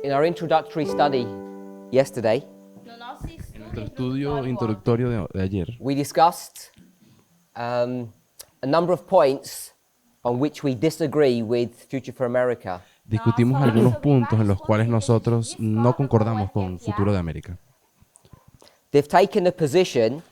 In our introductory study yesterday, No nosso En estudo nuestro estudio introdutório introductorio de ayer, we discussed a number of points on which we disagree with Future for America. discutimos falamos algunos sobre puntos en vários los cuales pontos em que a gente nosotros no discorda concordamos com o con FFA. Futuro de América. They've taken a position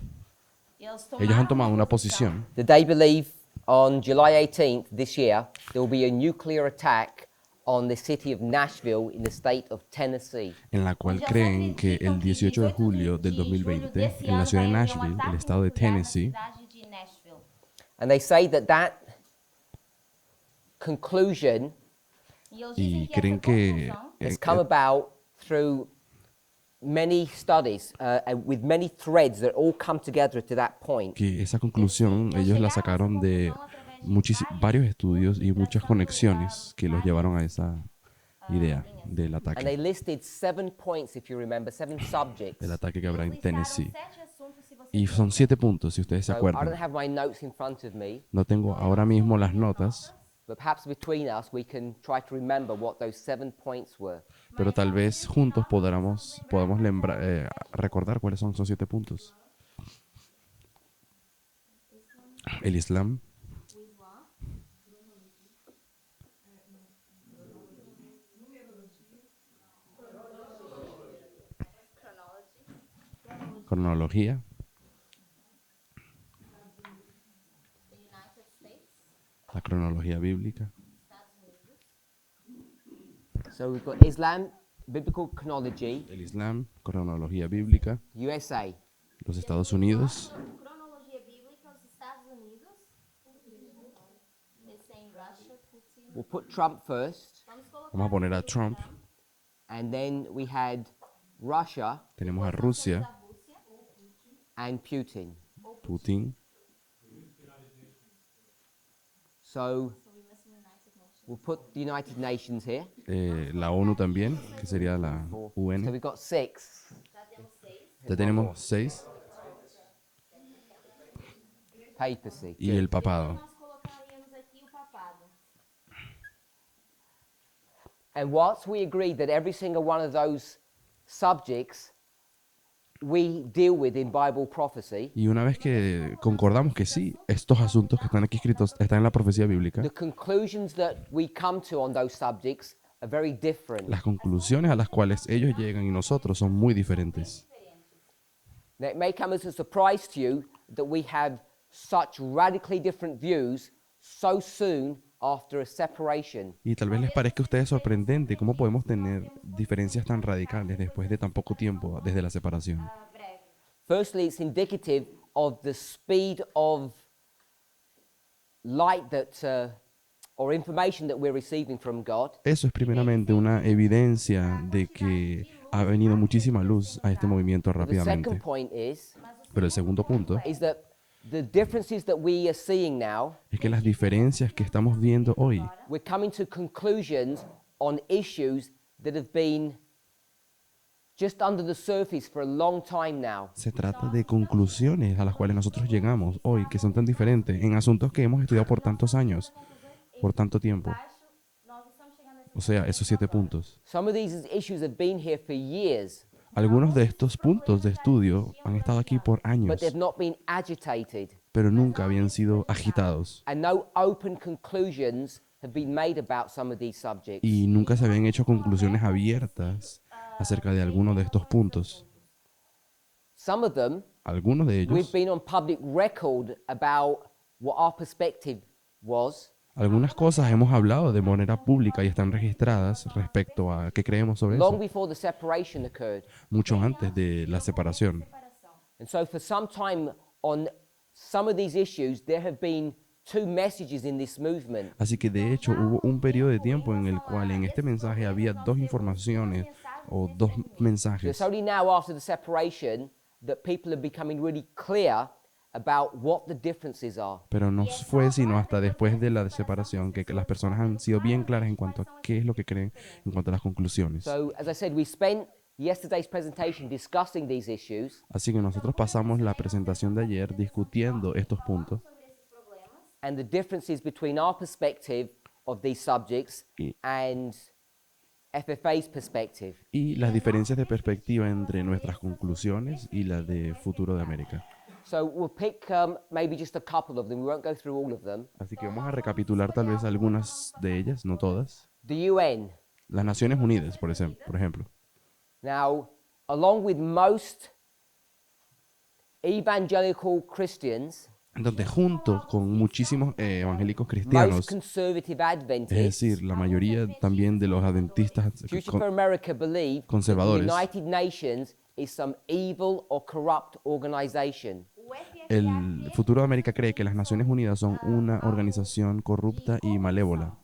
Ellos han tomado una posição posición that they believe on July 18th this year there will be a nuclear attack on the city of Nashville in the state of Tennessee. en la cual onde eles creen que acreditam el que 18 de 18 julio del de julho 2020, desse en la ano ciudad vai de haver Nashville, el ataque estado de nuclear na Tennessee, cidade de Nashville. And they say that conclusion E eles y dizem que creen essa que conclusão has come about through many studies and with many threads that all come together to that point. esa conclusión ellos la sacaron de varios estudios y muchas conexiones que los llevaron a esa idea del And they ataque listed 7 points, if you remember, 7 subjects. que habrá en Eles listaram Tennessee. 7 assuntos, se você Y son 7 puntos, si ustedes se So I don't acuerdan. have my notes in front of me, No tengo ahora mismo las notas, but perhaps between us we can try to remember what those 7 points were. pero tal vez juntos podamos recordar cuáles son esos 7 puntos. El Islam, cronología, United States, la cronología bíblica, Estados Unidos, So we've got Islam, biblical chronology, el Islam, cronología bíblica, USA. los Estados Unidos, cronologia bíblica, os Estados Unidos, esse é em Russia, Putin. We'll put Trump first, Vamos colocar vamos a poner a Trump, and then we had Russia tenemos a Rusia, a Rússia, and Putin. Putin, So so we must United Nations. we'll put the United Nations here. la ONU también, que sería la So UN. we've got 6. Já temos 6. Ya tenemos 6 Papacy. y el papado. Nós colocaríamos aqui o papado. And whilst we agreed that every single one of those subjects we deal with in Bible prophecy, Y una vez que concordamos que sí, estos asuntos que están aquí escritos están en la profecía bíblica, the conclusions that we come to on those subjects are very different. las conclusiones a las cuales ellos llegan y nosotros son muy diferentes. Now, it may come as a surprise to you that we have such radically different views so soon after a separation. Y tal vez les parezca a ustedes sorprendente cómo podemos tener diferencias tan radicales después de tan poco tiempo desde la separación. Breve. Firstly, it's indicative of the speed of light or information that we're receiving from God. Eso es primeramente una evidencia de que ha venido muchísima luz a este movimiento The second rápidamente. point Pero el segundo punto is that the differences that we are seeing now, es que las diferencias que estamos viendo hoy, we're coming to conclusions on issues that have been just under the surface for a long time now. se trata de conclusiones a las cuales nosotros llegamos hoy, que son tan diferentes en asuntos que hemos estudiado por tantos años, por tanto tiempo. Nós estamos chegando a esse O sea, esos 7 puntos. Some of these issues have been here for years, Algunos de estos puntos de estudio han estado aquí por but años, they've not been agitated, pero nunca habían sido agitados and no open conclusions have been made about some of these subjects. y nunca se habían hecho conclusiones abiertas acerca de algunos de estos puntos. Some of them, Algunos de we've ellos, been on public record about what our perspective was, algunas cosas hemos hablado de manera pública y están registradas respecto a qué creemos sobre long eso, before the separation occurred. mucho antes de la separación. separação. And so for some time on some of these issues, there have been 2 messages in this movement. Así que de hecho hubo un periodo de tiempo en el cual en este mensaje había 2 informaciones o 2 mensajes. It's only now after the separation that people are becoming really clear about what the differences are. Pero no fue sino hasta después de la separación que las personas han sido bien claras en cuanto a qué es lo que creen en cuanto a las conclusiones. So as I said, we spent yesterday's presentation discussing these issues, Así que nosotros pasamos la presentación de ayer discutiendo estos puntos Sobre esses problemas and the differences between our perspective of these subjects Y- and FFA's perspective. y las diferencias de perspectiva entre nuestras conclusiones y la de Futuro de América. So we'll pick maybe just a couple of them. We won't go through all of them. Así que vamos a recapitular tal vez algunas de ellas, no todas. The UN. Las Naciones Unidas, por ejemplo. Now, along with most evangelical Christians, Donde junto con muchísimos evangélicos most cristianos, conservative es Adventists, decir, la mayoría también de los adventistas Future for America believe that the conservadores, United Nations is some evil or corrupt organization. O FFA el Futuro de América cree que las Naciones Unidas son una organización corrupta y malévola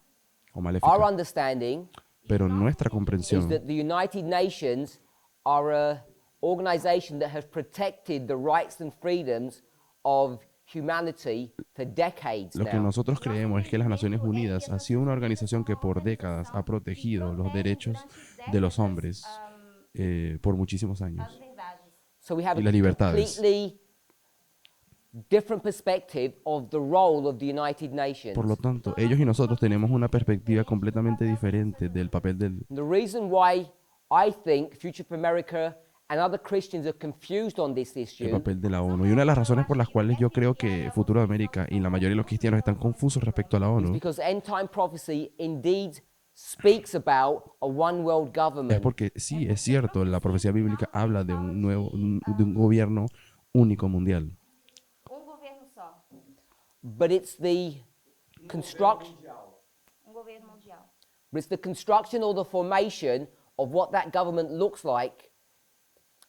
o Our maléfica. understanding Pero nuestra is comprensión that the United Nations are a organization that has protected the rights and freedoms of humanity for decades Lo que now. nosotros creemos es que las Naciones Unidas ha sido una organización que por décadas ha protegido los derechos de los hombres por muchísimos as años. liberdades. So we have y a las libertades. completely different perspective of the role of the United Nations. Por lo tanto, ellos y nosotros tenemos una perspectiva completamente diferente del papel del... And the reason why I think Future for America and other Christians are confused on this el issue papel de la ONU. Y una de las razones por las cuales yo creo que Futuro de América y la mayoría de los cristianos están confusos respecto a la is ONU because end time prophecy indeed speaks about a one world es government. porque sí, es cierto, la profecía bíblica habla de de un gobierno único mundial. Governo só. But it's the construction Governo mundial. but it's the construction or the formation of what that government looks like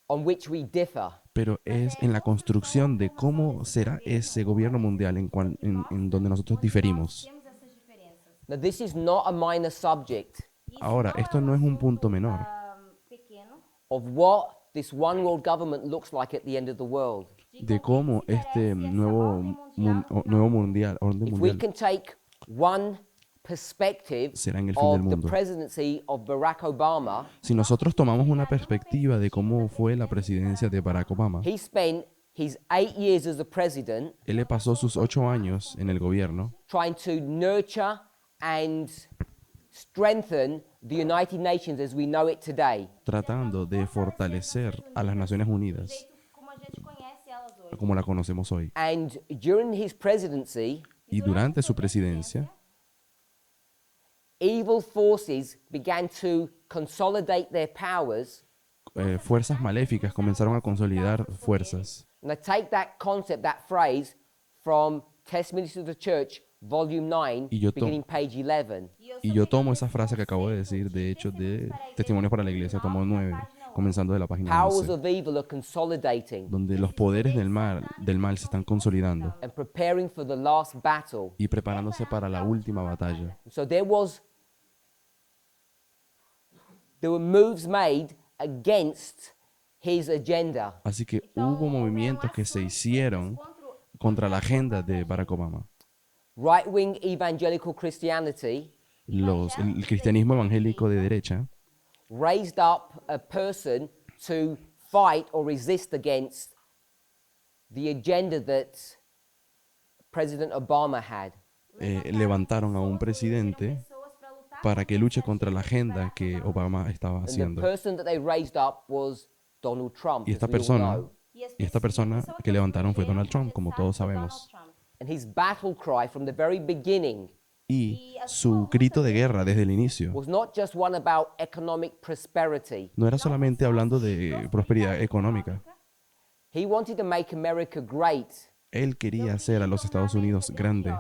on which we differ. Pero es en la construcción de cómo será ese gobierno mundial en donde nosotros diferimos. Temos essas diferenças. Now this is not a minor subject Isso Ahora, esto no es un punto menor pequeno of what this one world government looks like at the end of the world. de cómo este nuevo orden If we mundial can take one perspective será en el fin del of the mundo. presidency of Barack Obama, Si nosotros tomamos una perspectiva de cómo fue la presidencia de Barack Obama, he spent his 8 years as a president él le pasó sus 8 años en el gobierno trying to nurture and strengthen the United Nations as we know it today. tratando de fortalecer a las Naciones Unidas jeito como a gente conhece elas hoje. como la conocemos hoy. And during his presidency, Y durante su presidencia, evil forces began to consolidate their powers. fuerzas maléficas comenzaron a consolidar fuerzas. And I take that concept, that phrase, from Testimonies to the Church, Volume 9, Y yo beginning page 11. Y yo tomo esa frase que acabo de decir, de hecho, de Testimonios para la Iglesia, tomo 9, comenzando de la página Powers 11, of evil are consolidating donde los poderes del mal se están consolidando and preparing for the last battle. y preparándose para la última batalla. So there were moves made against his agenda. Así que hubo movimientos que se hicieron contra la agenda de Barack Obama. Right-wing evangelical Christianity El cristianismo evangélico de derecha raised up a person to fight or resist against the agenda that President Obama had. levantaron a un presidente Pessoas para lutar para que luche contra la agenda que Obama estaba And the haciendo. person that they raised up was Donald Trump, Y as esta we all persona, know. y esta persona que levantaron fue Donald Trump, como todos sabemos. And his battle cry from the very beginning Y su grito de guerra desde el inicio was not just one about economic prosperity. no era solamente hablando de prosperidad económica. He wanted to make America great. Él quería hacer a los Estados Unidos grande.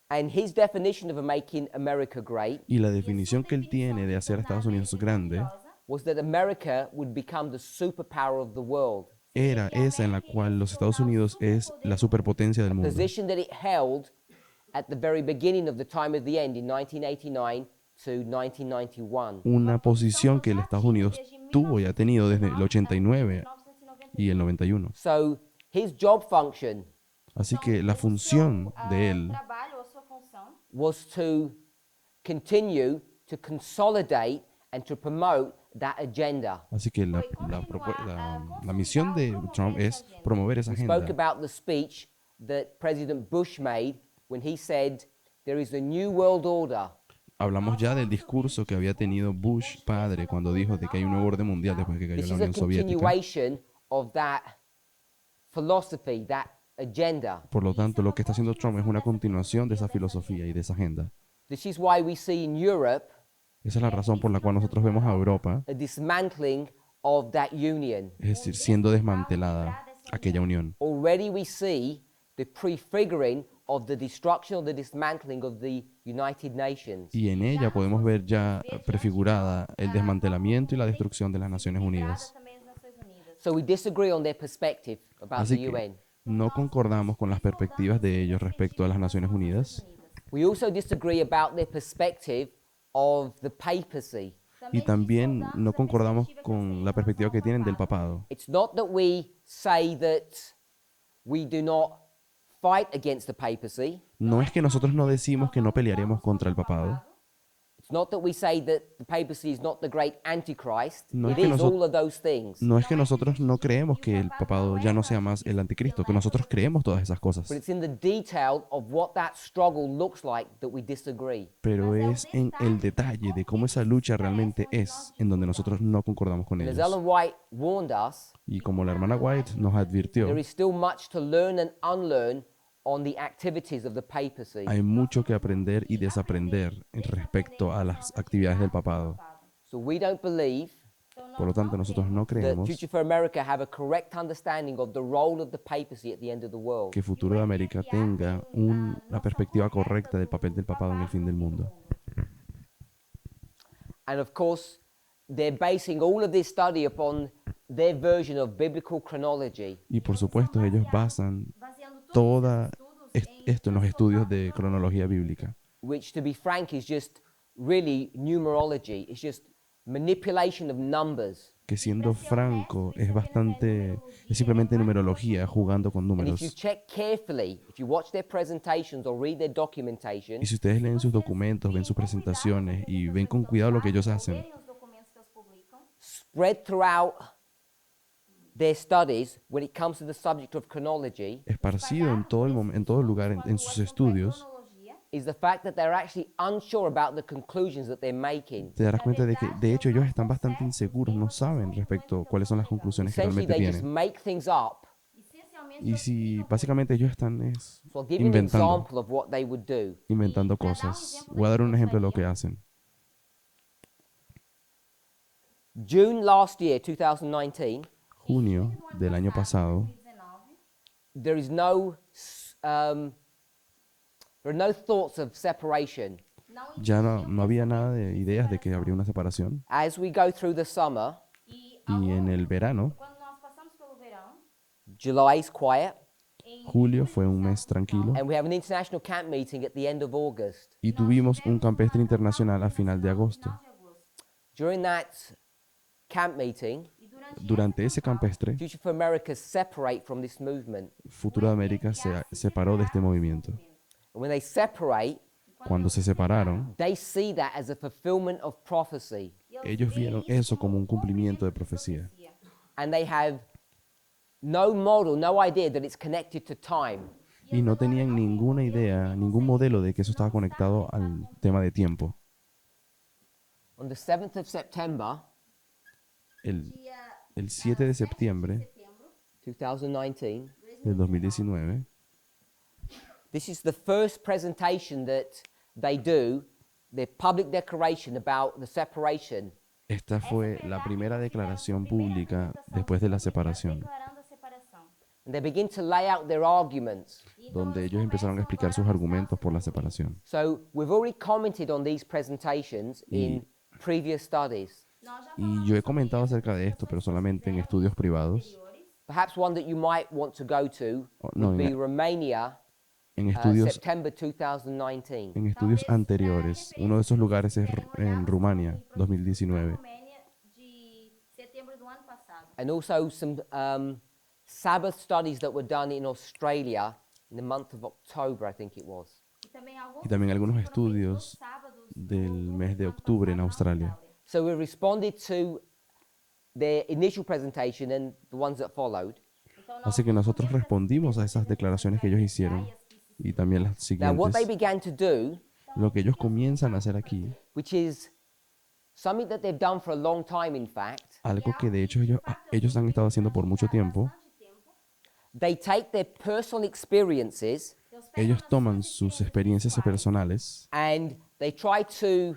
And his definition of making America great Y la definición que él tiene de hacer a Estados Unidos grande was that America would become the superpower of the world, era esa en la cual los Estados Unidos es la superpotencia del mundo. position that it held at the very beginning of the time of the end in 1989 to 1991. Una posición que el Estados Unidos tuvo y ha tenido desde el 89 y el 91. So his job function Así que la función de él trabalho ou sua função was to continue to consolidate and to promote that agenda. Así que la misión de Trump es promover esa We spoke agenda. about the speech that President Bush made when he said there is a new world order hablamos ya del discurso que había tenido Bush padre cuando dijo de que hay un nuevo orden mundial después de que cayó This la is a Unión Soviética. continuation of that philosophy, that agenda. Por lo tanto, lo que está haciendo Trump es una continuación de esa filosofía y de esa agenda. This is why we see in Europe Esa es la razón por la cual nosotros vemos a Europa, a dismantling of that union. es decir, siendo desmantelada aquella unión. Already we see the prefiguring of the destruction or the dismantling of the United Nations. Y en ella podemos ver ya prefigurada el desmantelamiento y la destrucción de las Naciones Unidas. Também as Nações Unidas. So we disagree on their perspective about Así the que UN. no concordamos con las perspectivas de ellos respecto a las Naciones Unidas. We also disagree about their perspective of the papacy. Y también no concordamos con la perspectiva que tienen del papado. It's not that we say that we do not fight against the papacy. No es que nosotros no decimos que no pelearemos contra el papado. It's not that we say that the papacy is not the great antichrist. No es It que is all of those things. No es que nosotros no creemos que el papado ya no sea más el anticristo, que nosotros creemos todas esas cosas. But it's in the detail of what that struggle looks like that we disagree. Pero es en el detalle de cómo esa lucha realmente es en donde nosotros no concordamos con And as ellos. Ellen White warned us, Y como la hermana White nos advirtió, there is still much to learn and unlearn on the activities of the papacy. hay mucho que aprender y desaprender respecto a las actividades del papado. So we don't believe Por lo tanto, nosotros no that creemos Future for America have a correct understanding of the role of the papacy at the end of the world. que Futuro de América tenga una perspectiva correcta del papel del papado en el fin del mundo. And of course, they're basing all of this study upon their version of biblical chronology. Y por supuesto, ellos basan Baseando todos toda os estudos em esto en los estudios de cronología bíblica, Which, to be frank, is just really numerology. It's just manipulation of numbers. que siendo franco es simplemente numerología jugando con And if you números. check carefully, if you watch their presentations or read their documentation, Y si ustedes leen sus documentos, ven sus presentaciones y ven con cuidado lo que ellos hacen, verem os documentos que eles publicam, spread throughout their studies when it comes to the subject of chronology, esparcido en todo en todo lugar en sus estudios, cronologia, is the fact that they're actually unsure about the conclusions that they're making. te darás cuenta de que de hecho ellos están bastante inseguros, no saben respecto a cuáles son las conclusiones que Essentially, realmente they just tienen. make things up. essencialmente Y si básicamente ellos están So I'll give you an inventando, example of what they would do. inventando cosas. Voy a dar un ejemplo de lo que hacen. June last year, 2019, Junio del año pasado, 2019, there is no, there are no thoughts of separation. não ya no había nada de ideas de que habría una separación. As we go through the summer, e Y en el verano, quando nós passamos pelo verão, July is quiet, julio fue un mes tranquilo and we have an international camp meeting at the end of August. y tuvimos un campestre internacional a final de agosto. final de agosto. During that camp meeting, E durante Durante ese campestre, Future for America separate from this movement. Futuro de América se separó de este movimiento. And when they separate, Cuando se separaron, they see that as a fulfillment of prophecy. ellos vieron eso como un cumplimiento de profecía. And they have no model, no idea that it's connected to time. Y no tenían ninguna idea, ningún modelo de que eso estaba conectado al tema de tiempo. On the 7th of September, El, dia el 7 de septiembre setembro 2019, del 2019, this is the first presentation that they do, their public declaration about the separation. esta fue la primera declaración pública después de la separación, declarando a separação. And they begin to lay out their arguments. donde ellos empezaron a explicar sus argumentos por la separación. So we've already commented on these presentations in previous studies. Nós já Y yo he comentado acerca de esto, pero solamente en estudios privados, anteriores, Perhaps one that you might want to go to Oh, no, would en- be Romania, en estudios, September 2019. en estudios anteriores. Uno de esos lugares es en Rumania, 2019. Romênia de setembro do ano passado. And also some Sabbath studies that were done in Australia in the month of October, I think it was. Y también algunos estudios sábados del mes de octubre en Australia. So we responded to their initial presentation and the ones that followed. Então, nós Así que nosotros respondimos a esas declaraciones que ellos hicieron y también las Now, what they siguientes. began to do Lo que ellos comienzan a hacer aquí, which is something that they've done for a long time, in fact. algo que de hecho ellos han estado haciendo por mucho tiempo, Bastante tempo. They take their personal experiences Eles pegam ellos as toman suas sus experiencias personales and they try to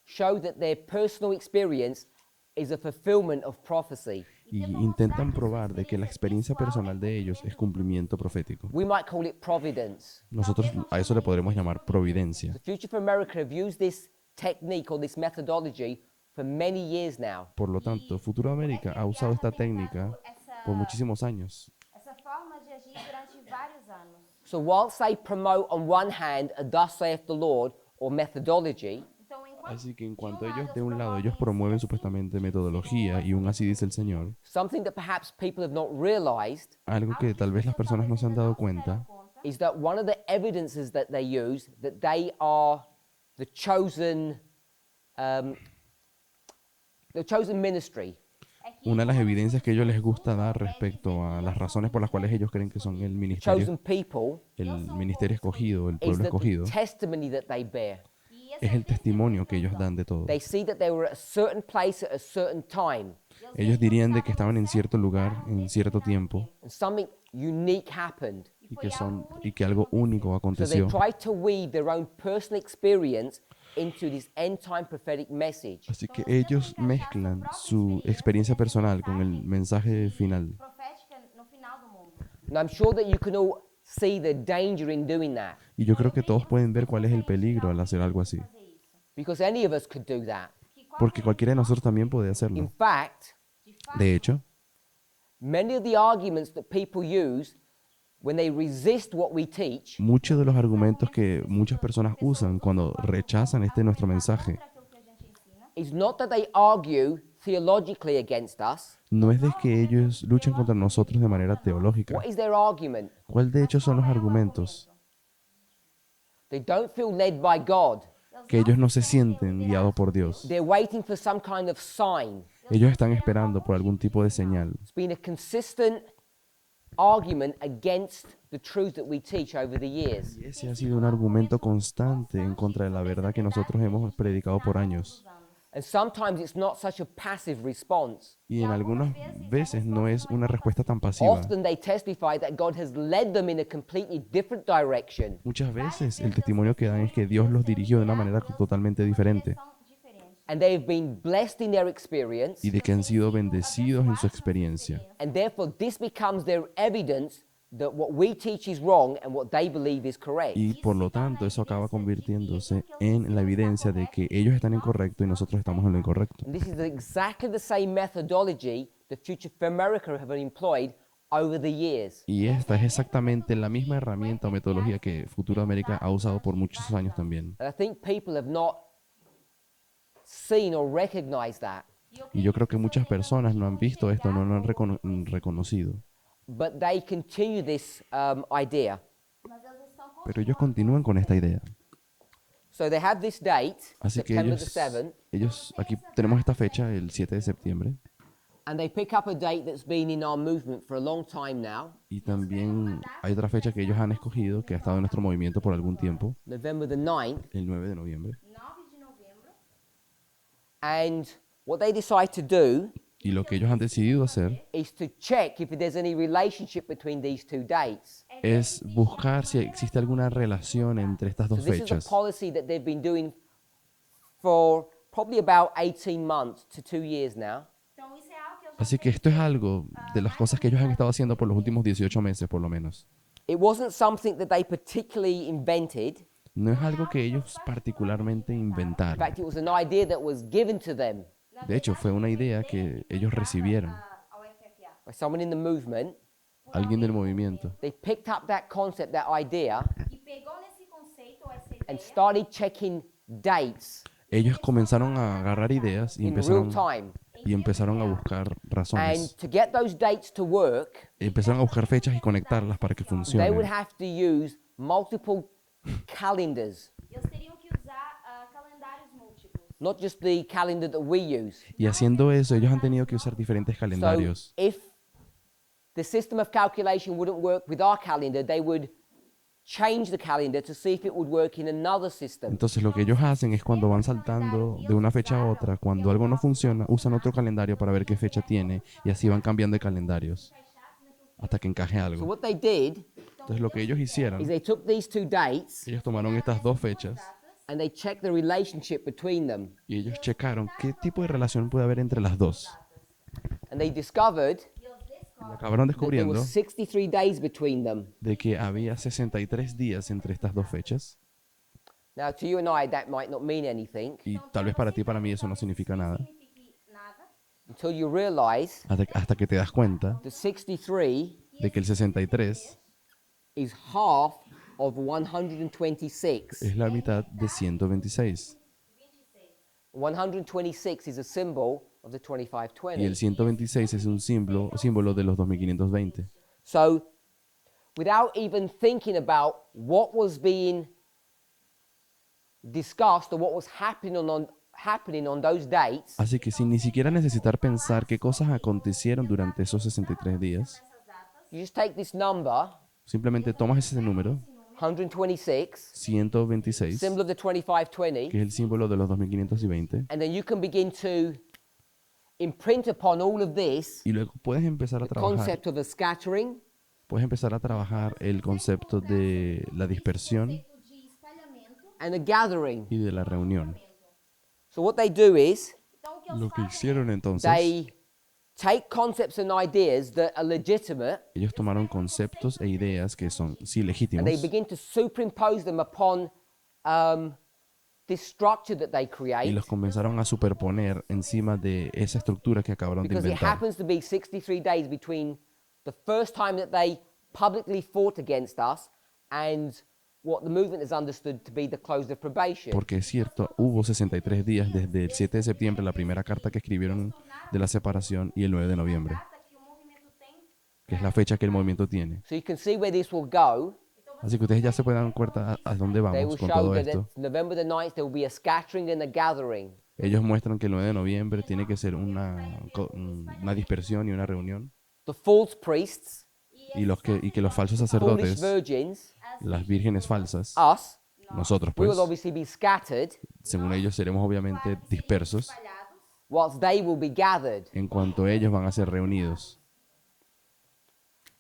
show that their personal experience is a fulfillment of prophecy. y intentan probar de que la experiencia personal de ellos es cumplimiento profético. We might call it providence. Nosotros a eso le podremos llamar providencia. The Future for America have used this technique or this methodology for many years now. Por lo tanto, Futuro América ha usado esta técnica por muchísimos años. essa forma de agir durante vários anos. So whilst they promote on one hand a thus saith the Lord or methodology, Então, enquanto Así que en cuanto a ellos, de un lado, ellos promueven supuestamente metodología y un así dice el Señor, something that perhaps people have not realized algo que tal vez las personas no se han dado cuenta, is that one of the evidences that they use that they are the chosen ministry. una de las evidencias que a ellos les gusta dar respecto a las razones por las cuales ellos creen que son Chosen ministerio escogido, el is pueblo that the escogido, testimony that they bear. es el testimonio que ellos dan de todo. They see that they were at a certain place at a certain time, Ellos dirían de que estaban en cierto lugar, en cierto tiempo, and something unique happened. y que algo único So they aconteció. try to weave their own personal experience into this end time prophetic message. Así que ellos mezclan su experiencia personal con el mensaje final. profética no final do mundo. And I'm sure that you can all see the danger in doing that, Y yo creo que todos pueden ver cuál es el peligro al hacer algo así. Fazer isso. because any of us could do that. Porque cualquiera de nosotros también puede In hacerlo. fact, De hecho, many of the arguments that people use when they resist what we teach muchos de los argumentos que muchas personas usan cuando rechazan nuestro mensaje Contra aquilo que a gente ensina. is not that they argue theologically against us. no es de que ellos luchen contra nosotros de manera teológica. What is their argument? ¿Cuál de hecho son los argumentos? They don't feel led by God. Que ellos no se sienten guiados por Dios. They're waiting for some kind of sign. Ellos están esperando por algún tipo de señal. It's been a consistent argument against the truth that we teach over the years. Y ese ha sido un argumento constante en contra de la verdad que nosotros hemos predicado por años. And sometimes it's not such a passive response. Y en algunas veces no es una respuesta tan pasiva. Often they testify that God has led them in a completely different direction. Muchas veces el testimonio que dan es que Dios los dirigió de una manera totalmente diferente São diferentes. And they've been blessed in their experience. y de que han sido bendecidos en su experiencia. And therefore, this becomes their evidence that what we teach is wrong and what they believe is correct. Y por lo tanto eso acaba convirtiéndose en la evidencia de que ellos están en correcto y nosotros estamos en lo incorrecto. And this is exactly the same methodology the Future for America have employed over the years. Y esta es exactamente la misma herramienta o metodología que Futuro América ha usado por muchos años también. And I think people have not seen or recognized that. Y yo creo que muchas personas no han visto esto, no lo han reconocido. But they continue this idea. Mas eles estão Pero ellos continúan con esta idea. So they have this date, Así que September the 7th, ellos, aquí tenemos esta fecha, el 7 de septiembre, and they pick up a date that's been in our movement for a long time now, y también hay otra fecha que ellos han escogido, que ha estado en nuestro movimiento por algún tiempo, November the 9th, el 9 de noviembre. 9 de novembro. and what they decide to do Y lo que ellos han decidido hacer is to check if there's any relationship between these two dates. es buscar si existe alguna relación entre estas So dos this is a fechas. policy that they've been doing for probably about 18 months to 2 years now. Então, isso é algo que eu já Así que esto es algo de las cosas que ellos han estado haciendo por los últimos 18 meses, por lo menos. It wasn't something that they particularly invented. No es algo que ellos particularmente In inventaron. fact, it was an idea that was given to them De hecho, fue una idea que ellos recibieron, ao FFA. by someone in the movement. alguien del movimiento, They picked up that concept, that idea, E pegou nesse conceito, essa and ideia, started checking dates ellos comenzaron a agarrar ideas in real time. empezaron a buscar And razones. to get those dates to work, Empezaron a buscar fechas y conectarlas para que they would funcionen. have to use multiple calendars, eles teriam que usar calendários múltiplos. not just the calendar that we use. Y haciendo eso, ellos han tenido que usar diferentes So calendarios. if the system of calculation wouldn't work with our calendar, they would change the calendar to see if it would work in another system. Entonces lo que ellos hacen es cuando van saltando de una fecha a otra, cuando algo no funciona, usan otro calendario para ver qué fecha tiene y así van cambiando de calendarios hasta que encaje So algo. what they did Entonces lo que ellos hicieron, is they took these two dates ellos tomaron estas dos fechas and they checked the relationship between them. y ellos checaron qué tipo de relación puede haber entre las dos. And they discovered Y acabaron that there were descubriendo 63 days between them. de que había 63 días entre estas dos fechas. Now, to you and I, that might not mean anything Y tal vez para ti, para mí, eso no significa nada. until you realize Hasta que te das cuenta the 63 de que el 63 is half of 126. es la mitad de 126. 126 is a symbol of the Y 2520. el 126 es un símbolo de los 2520. So, without even thinking about what was being discussed or what was happening on those dates, Así que sin ni siquiera necesitar pensar qué cosas acontecieron durante esos 63 días, you just take this number, simplemente tomas ese número, 126, 126, symbol of the 2520, que es el símbolo de los 2520, and then you can begin to imprint upon all of this y luego puedes empezar a the trabajar. concept of a scattering, Puedes empezar a trabajar el concepto de la dispersión de espalhamento. and a gathering. y de la reunión. So what they do is Então, o que eles Lo que fazem hicieron entonces, they take concepts and ideas that are legitimate ellos tomaron conceptos e ideas que son sí and legítimos they begin to superimpose them upon this structure that they y create, los comenzaron a superponer encima de esa estructura que acabaron de because it inventar. happens to be 63 days between the first time that they publicly fought against us and what the movement has understood to be the close of probation. Porque es cierto, hubo 63 días desde el 7 de septiembre, la primera carta que escribieron de la separación, y el 9 de noviembre, data que o movimento tem. que es la fecha que el movimiento tiene. So you can see where this will go. Así que ustedes ya se pueden dar cuenta a dónde They vamos will con show todo that esto. at November the 9th there will be a scattering and a gathering. Ellos muestran que el 9 de noviembre tiene que ser una dispersión y una reunión, The false priests, y que los falsos foolish sacerdotes, virgins, las vírgenes falsas, us, nosotros we pues, will obviously be scattered, según ellos seremos obviamente dispersos, Espalhados. whilst they will be gathered. en cuanto ellos van a ser reunidos.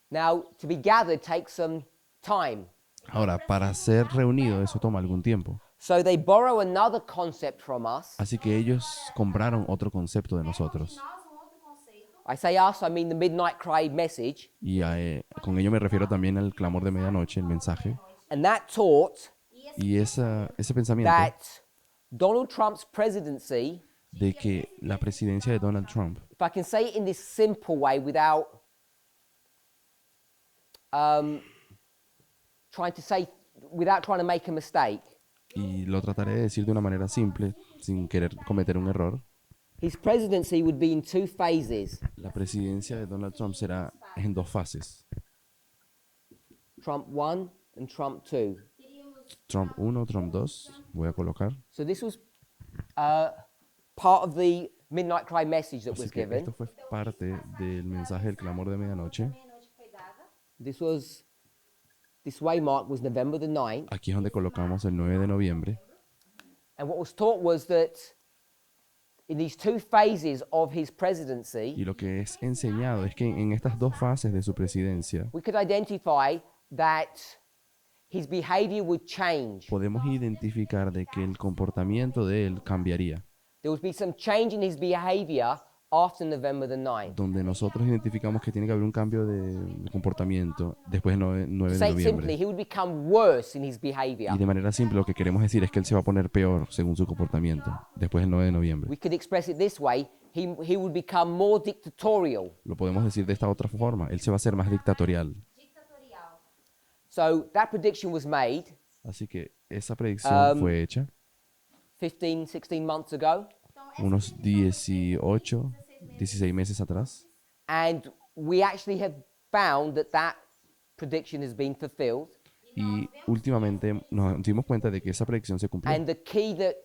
Now, to be gathered takes some time. Ahora, para ser reunido eso toma algún tiempo. So they borrow another concept from us. Así que ellos compraron otro concepto de nosotros. Nós, outro conceito. I say us, I mean the midnight cry message. Y con ello me refiero también al clamor de medianoche, el mensaje. And that taught Y ese pensamiento that Donald Trump's presidency, de que la presidencia de Donald Trump, if I can say it in this simple way without without trying to make a mistake, y lo trataré de decir de una manera simple, sin querer cometer un error, his presidency would be in two phases. la presidencia de Donald Trump será en dos fases. Trump 1 and Trump 2. Teríamos Trump 1, Trump 2, voy a colocar. So this was part of the midnight cry message that Así was que given. esto fue parte del mensaje del clamor de medianoche. meia-noite que foi dada. This waymark was November the 9th. Aquí es donde colocamos el 9 de noviembre. And what was taught was that in these two phases of his presidency, Y lo que es enseñado es que en estas dos fases de su presidencia we could identify that his behavior would change. podemos identificar de que el comportamiento de él cambiaría. There would be some change in his behavior after November the 9th. Donde nosotros identificamos que tiene que haber un cambio de comportamiento después del 9 To de say it simply, noviembre. he would become worse in his behavior. Y de manera simple lo que queremos decir es que él se va a poner peor según su comportamiento después del 9 de noviembre. We could express it this way, he would become more dictatorial. Lo podemos decir de esta otra forma. Él se va a hacer más dictatorial. Ditatorial. So that prediction was made Así que esa predicción fue hecha 15, 16 months ago, unos 18, 16 meses atrás. and we actually have found that that prediction has been fulfilled. Y últimamente nos dimos cuenta de que esa predicción se cumplió. And the key that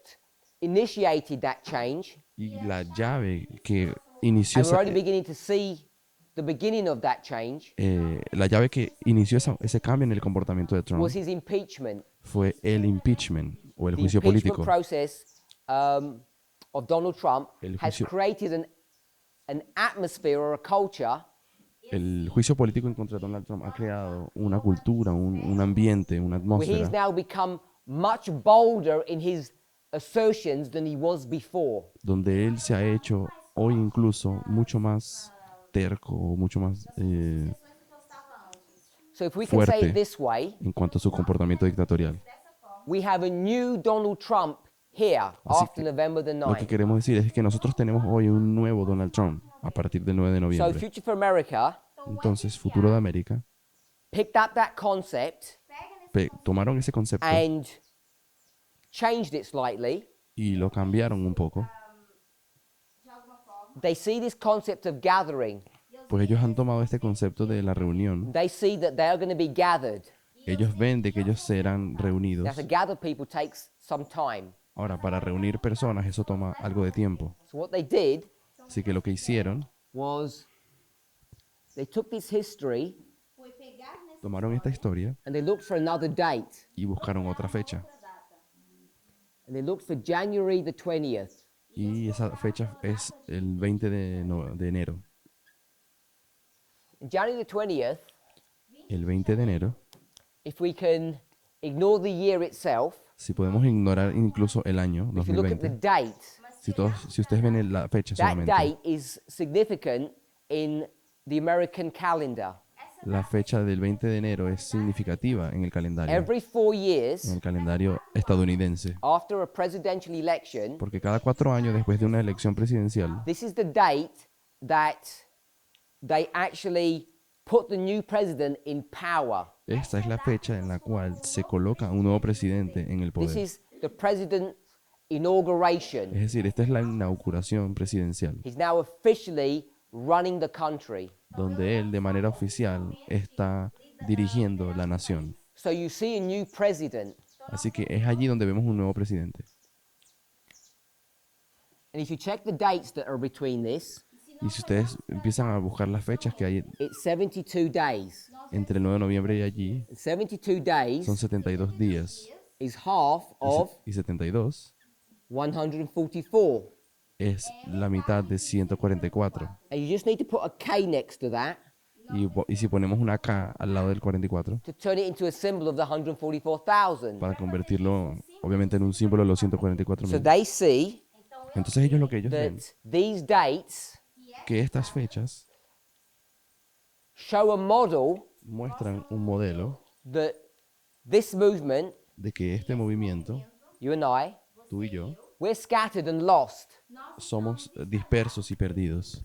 initiated that change, Y la llave que inició and we're esa, only beginning to see the beginning of that change la llave que inició ese cambio en el comportamiento de Trump was his impeachment. fue el impeachment o el The juicio impeachment político. process of Donald Trump El has juicio- created an atmosphere or a culture El juicio político en contra de Donald Trump ha creado una cultura, un ambiente, una where he's atmósfera now become much bolder in his assertions than he was before. donde él se ha hecho hoy incluso mucho más terco, mucho más Questões que eu estava antes. So if we can say it fuerte this way, en cuanto a su comportamiento dictatorial. Dessa forma, we have a new Donald Trump here Así after que November the Lo que 9th. queremos decir es que nosotros tenemos hoy un nuevo Donald Trump a partir del 9 de So noviembre. Future for America Entonces, Futuro de América picked up that concept pega nesse tomaron ese concepto and changed it slightly. y lo cambiaron un poco, de alguma forma. They see this concept of gathering. pues ellos han tomado este concepto de la reunión. They see that they are going to be gathered. Ellos ven de que ellos serán Now, reunidos. to gather people takes some time. Ahora, para reunir personas eso toma algo de tiempo. So what they did Así que lo que hicieron, was they took this history Foi pegar nessa tomaron esta historia and they looked for another date. y buscaron otra fecha. outra data. And they looked for January the 20th. Y esa fecha es el 20 de enero. And January the 20th, El 20 de enero, if we can ignore the year itself, si podemos ignorar incluso el año if you look at the 2020, date, si ustedes ven la fecha that solamente, date is significant in the American calendar. la fecha del 20 de enero es significativa en el calendario, Every 4 en years el calendario estadounidense, after a presidential election, porque cada 4 años después de una elección presidencial, this is the date that they actually put the new president in power. esta es la fecha en la cual se coloca un nuevo presidente en el This poder. is the president's inauguration. Es decir, esta es la inauguración presidencial, He's now officially running the country. donde él de manera oficial está dirigiendo la nación. So you see a new president. Así que es allí donde vemos un nuevo presidente. And if you check the dates that are between this, Y si ustedes empiezan a buscar las fechas que hay it's 72 days. entre el 9 de noviembre y allí, 72 days son 72 días. is half of Y 72 144. es la mitad de 144. And you just need to put a K next to that Y si ponemos una K al lado del 44, to turn it into a symbol of the 144,000. para convertirlo obviamente en un símbolo de los So 144,000. they see Entonces ellos lo que ellos ven, that these dates que estas fechas show a model muestran un modelo that this movement, de que este movimiento, you and I, tú y yo, we're scattered and lost. somos dispersos y perdidos.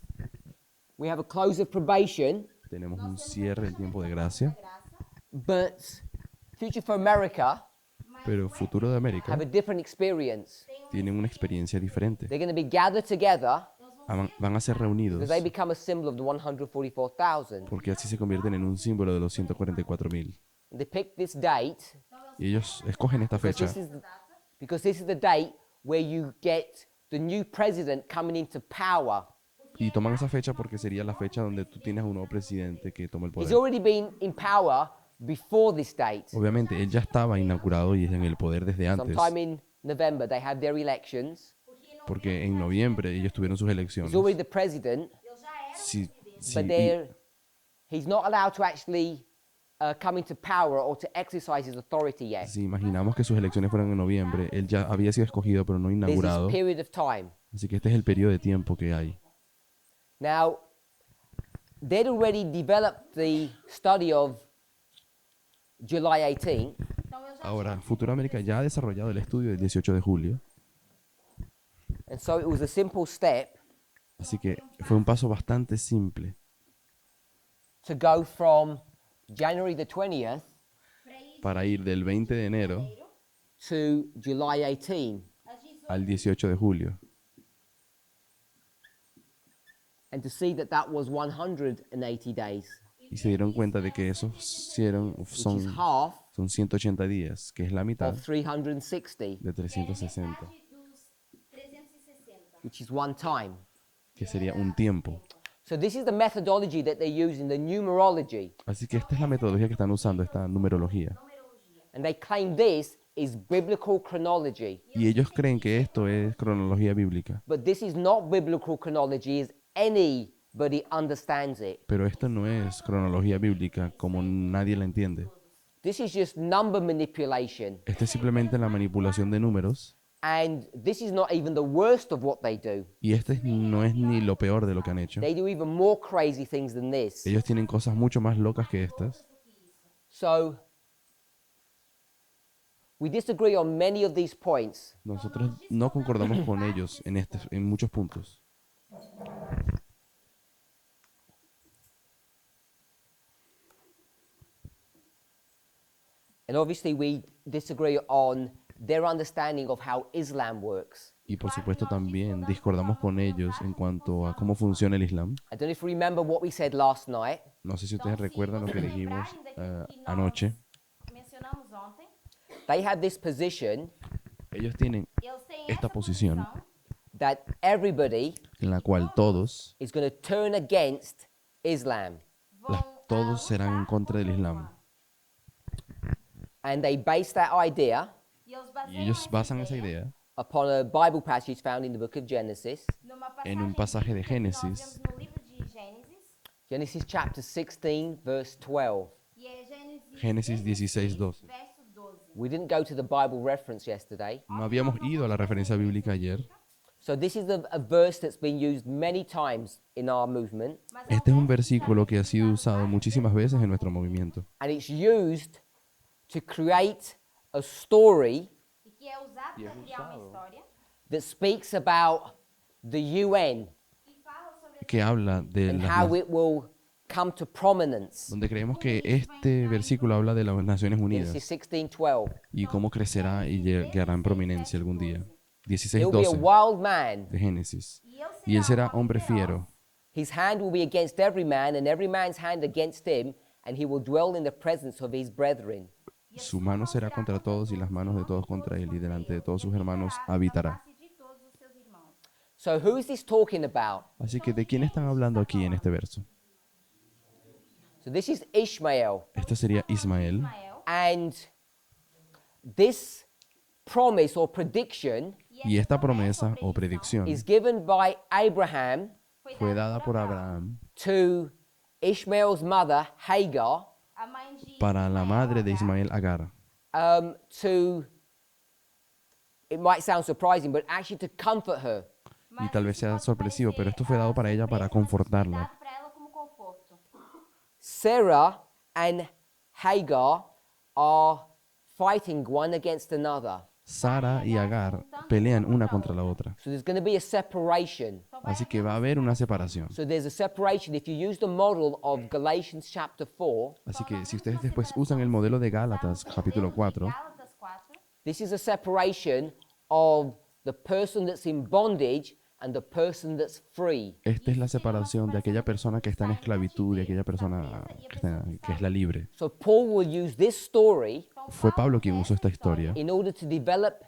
We have a close of probation, Tenemos un cierre del tiempo de gracia, but Future for America pero Futuro de América have a different experience. tienen una experiencia diferente. They're going to be gathered together Van a ser reunidos because they become a symbol of the 144,000. porque así se convierten en un símbolo de los 144,000. They pick this date Y ellos escogen esta because fecha because this is the date where you get the new president coming into power. y toman esa fecha porque sería la fecha donde tú tienes a un nuevo presidente que toma el He's poder. already been in power before this date. Obviamente, él ya estaba inaugurado y en el poder desde antes, Sometime in November, they have their elections. porque en noviembre ellos tuvieron sus He's elecciones. already the president, Si, si- but he's not allowed to actually come into power or to exercise his authority yet. si imaginamos que sus elecciones fueron en noviembre, él ya había sido escogido, pero no There's inaugurado. this period of time. Así que este es el periodo de tiempo que hay. Now, they'd already developed the study of July 18th, Então eu já Ahora, Futuro América ya ha desarrollado el estudio del 18 de julio, and so it was a simple step así que fue un paso bastante simple to go from January the 20th para ir del 20 de enero to July 18 às 18 al 18 de julio and to see that that was 180 days, y se dieron cuenta de que esos which is son half 180 días, que es la mitad of 360, de 360, metade dos 360. which is one time. que sería un tiempo. So this is the methodology that they use in the numerology, Así que esta es la metodología que están usando, esta numerología. and they claim this is biblical chronology. Y ellos creen que esto es cronología bíblica. But this is not biblical chronology as anybody understands it. Pero esto no es cronología bíblica como nadie la entiende. This is just number manipulation. Esto es simplemente la manipulación de números. And this is not even the worst of what they do. Y no es ni lo peor de lo que han hecho. They do even more crazy things than this. Ellos tienen cosas mucho más locas que estas. So, we disagree on many of these points. Nosotros no concordamos con ellos en muchos puntos. And obviously, we disagree on their understanding of how Islam works. Y por supuesto también discordamos con ellos en cuanto a cómo funciona el Islam. I don't know if you remember what we said last night. No sé si ustedes recuerdan lo que dijimos anoche. Mencionamos ontem. They have this position Ellos tienen Eles têm esta essa posición posição that everybody en la cual todos is going to turn against Islam. todos serán en contra del Islam. And they base that idea e eles Y baseiam ellos basan esa idea upon a Bible passage found in the book of Genesis, numa en un pasaje de bíblica que nós Génesis. vemos no livro de Gênesis. Genesis chapter 16, verse 12. E é Génesis 16:12. verso 12. We didn't go to the Bible reference yesterday. No habíamos ido a la referencia bíblica ayer. So this is a verse that's been used many times in our movement, Mas Este es un versículo que ha sido usado muchísimas veces en nuestro movimiento and it's used to create a story e que é usado para criar uma história that speaks about the UN que fala sobre que habla de and las how it will come to prominence. donde creemos que este versículo habla de las Naciones Genesis Unidas 16:12. y cómo crecerá y llegará en prominencia algún día. He'll be a 16:12 wild man. de Génesis. Y él será hombre fiero. His hand will be against every man, and every man's hand against him, and he will dwell in the presence of his brethren. Su mano será contra todos y las manos de todos contra él, y delante de todos sus hermanos habitará. face de todos os seus irmãos. So who is this talking about? Así que, ¿de quién están hablando aquí en este verso? So this is Ishmael, Este sería Ismael. Ismael, and this promise or prediction Y esta promesa o predicción is given by Abraham fue dada por Abraham to Ishmael's mother, Hagar, a mãe de para la madre de Ismael, Agar. to, it might sound surprising, but actually to comfort her. Y tal vez sea sorpresivo, pero esto fue dado para ella para confortarla. dado para ela como conforto. Sarah and Hagar are fighting one against another. Sara y Agar pelean una contra la otra. So there's going to be a separation. Así que va a haber una separación. So there's a separation. If you use the model of Galatians chapter 4, Así que si ustedes después usan el modelo de Gálatas, capítulo 4, Gálatas 4, this is a separation of the person that's in bondage and the person that's free. esta es la separación de aquella persona que está en esclavitud y aquella persona que es la libre. So Paul will use this story Fue Pablo quien usó esta historia in order to develop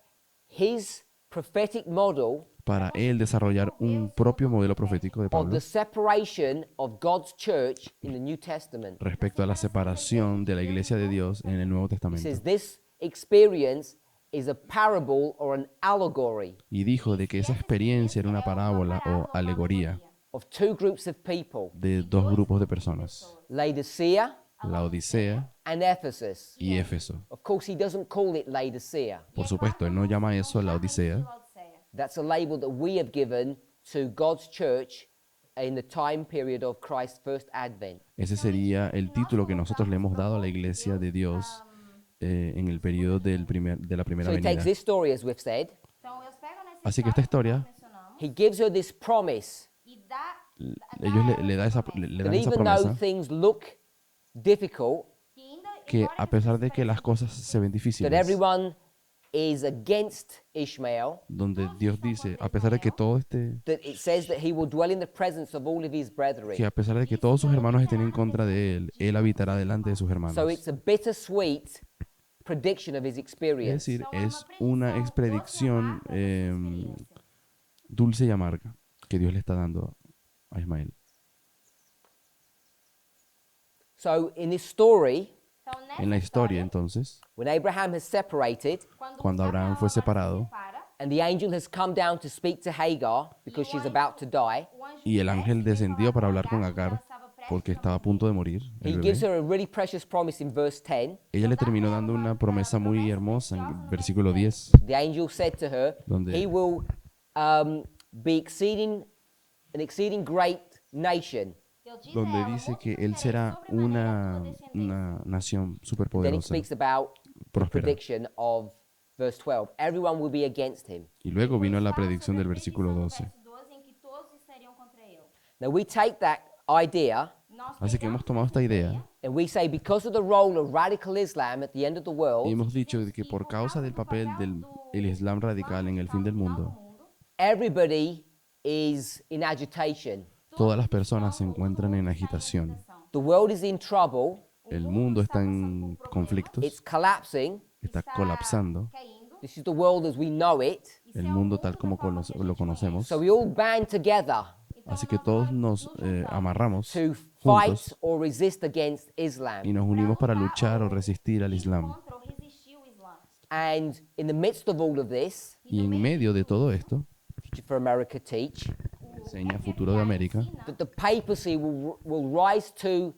his prophetic model para él desarrollar un propio modelo profético de of Pablo the separation of God's church in the New Testament. respecto a la separación de la iglesia de Dios en el Nuevo He Testamento. says this experience is a parable or an allegory Y dijo de que esa experiencia era una parábola o alegoría of two groups of people, de dos grupos de personas, Laodicea la Odisea and Ephesus. y Éfeso. Of course, he doesn't call it Laodicea. Por supuesto, él no llama eso la Odisea. Laodiceia. That's a label that we have given to God's church in the time period of Christ's first advent. Ese sería el título que nosotros le hemos dado a la iglesia de Dios en el periodo de la primera So he takes venida. this story, as we've said, Então, eles pegam nessa Así que esta historia, que mencionamos he gives her this promise e dá ellos le dan esa that promesa even though things look difficult, que ainda que a pesar de que las cosas se ven that difíciles, everyone is against Ishmael, donde Dios dice, a pesar de que todo that it says that he will dwell in the presence of all of his brethren. que a pesar de que todos sus hermanos estén en contra de él habitará delante de sus hermanos. So it's a bittersweet prediction of his Es experience. decir, es una predicción dulce y amarga que Dios le está dando a Ismael. So in this story, Então, nessa En la historia, entonces, when Abraham has separated cuando Abraham fue separado and the angel has come down to speak to Hagar because she's about to die, y el ángel descendió para hablar con Agar porque estaba a punto de morir, he el gives bebé, her a really precious promise in verse 10. ella le terminó dando una promesa muy hermosa en versículo 10, The angel said to her, Donde- he will be an exceeding great nation. donde dice que él será una nación Then it superpoderosa, speaks about the próspera. prediction of verse 12. Everyone will be against him. Y luego vino la predicción del versículo 12. em que todos estariam contra ele. Now we take that idea Así que hemos tomado esta idea and we say because of the role of radical Islam at the end of the y world, hemos dicho de que por causa del papel del el Islam radical en el fin del mundo, everybody is in agitation. todas las personas se encuentran en agitación. The world is in trouble. El mundo está en It's conflictos, collapsing. está colapsando. Caindo. This is the world as we know it. El mundo tal como lo conocemos. So we all band together Así que todos nos amarramos to fight juntos or resist against Islam. y nos unimos para luchar o resistir al Islam. Contra ou resistir o Islã. And in the midst of all of this, Y en medio de todo esto, Future for America teach enseña Futuro de América, that the papacy will rise to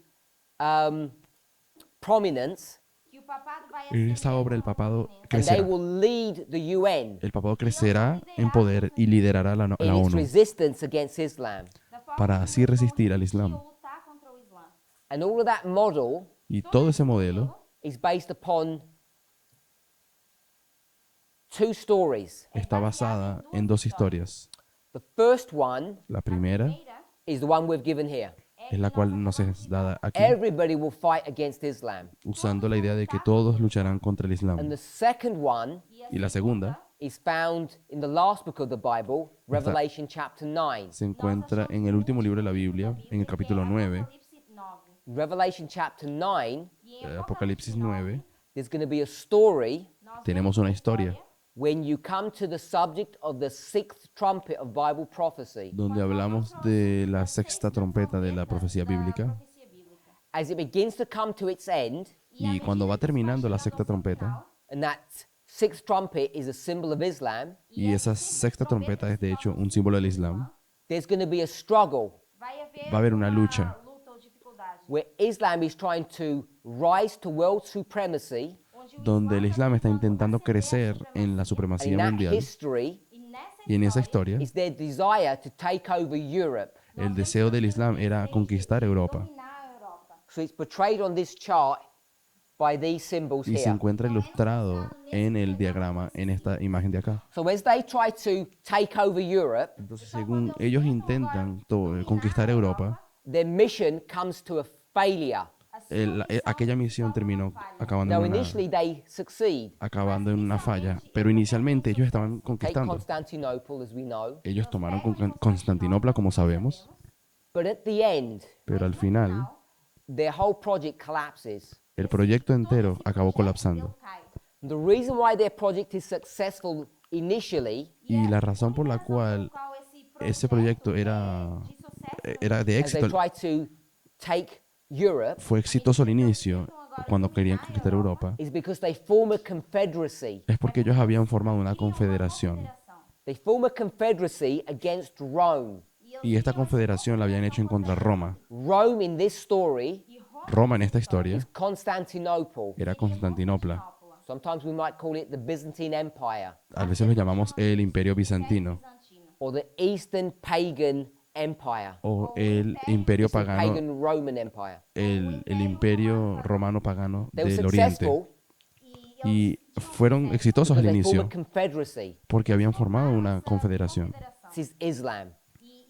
prominence Que o papado vai en ascender esta obra el papado and they crecerá. will lead the UN El papado crecerá en poder y liderará la in its ONU resistance against Islam. da forma para así resistir al Islam. ou lutar contra o Islã. And all of that model Y todo ese modelo is based upon two stories. está basada en dos historias. The first one La primera Primeira, is the one we've given here. es la cual nos es dada aquí, Everybody will fight against Islam. usando la idea de que todos lucharán contra el And Islam. the second one Y la segunda is found in the last book of the Bible, Revelation chapter 9. se encuentra en el último libro de la Biblia, en el capítulo 9, Apocalipse 9. Revelation chapter 9, E em Apocalipsis 9, there's going to be a story nós tenemos una historia when you come to the subject of the sixth trumpet of Bible prophecy. donde hablamos de la sexta trompeta de la profecía bíblica. profecia bíblica. As it begins to come to its end, Y cuando va terminando la sexta trompeta, and that sixth trumpet is a symbol of Islam, y esa sexta trompeta es de hecho un símbolo del Islam, there's going to be a struggle Va a haver una lucha luta ou dificuldade. where Islam is trying to rise to world supremacy, Onde o donde el Islam está intentando crecer en la and supremacía in that mundial. history e nessa Y en esa historia, is their desire to take over Europe. el deseo del Islam era conquistar Europa. dominar a Europa. So it's portrayed on this chart by these symbols Y se here. encuentra ilustrado en el diagrama, en esta imagen de acá. So as they try to take over Europe, Entonces, según ellos intentan conquistar Europa, their mission comes to a failure. aquella misión terminó acabando Now en, una, initially they succeed. acabando en una falla, pero inicialmente ellos estaban Take conquistando. Constantinople, as we know. Ellos tomaron Constantinopla, como sabemos, But at the end, pero al final their whole project collapses. el proyecto entero acabou colapsando. Cai. The reason why their project is successful initially, Y la razón por la cual Qual ese proyecto era de as they éxito, try to take Europe, fue exitoso al inicio, cuando querían conquistar Europa, is because they form a confederacy. es porque ellos habían formado una confederación. They form a confederacy against Rome. Y esta confederación la habían hecho en contra de Roma. Rome in this story Roma en esta historia is Constantinople. era Constantinopla. Sometimes we might call it the Byzantine Empire A veces lo llamamos el Imperio Bizantino bizantino. or the Eastern Pagan Empire, o el Imperio Eastern Pagano, Pagan Roman Empire. el Imperio Romano Pagano They were del Oriente. successful Y fueron exitosos because al they form inicio a confederacy. porque habían formado una confederación, This is Islam.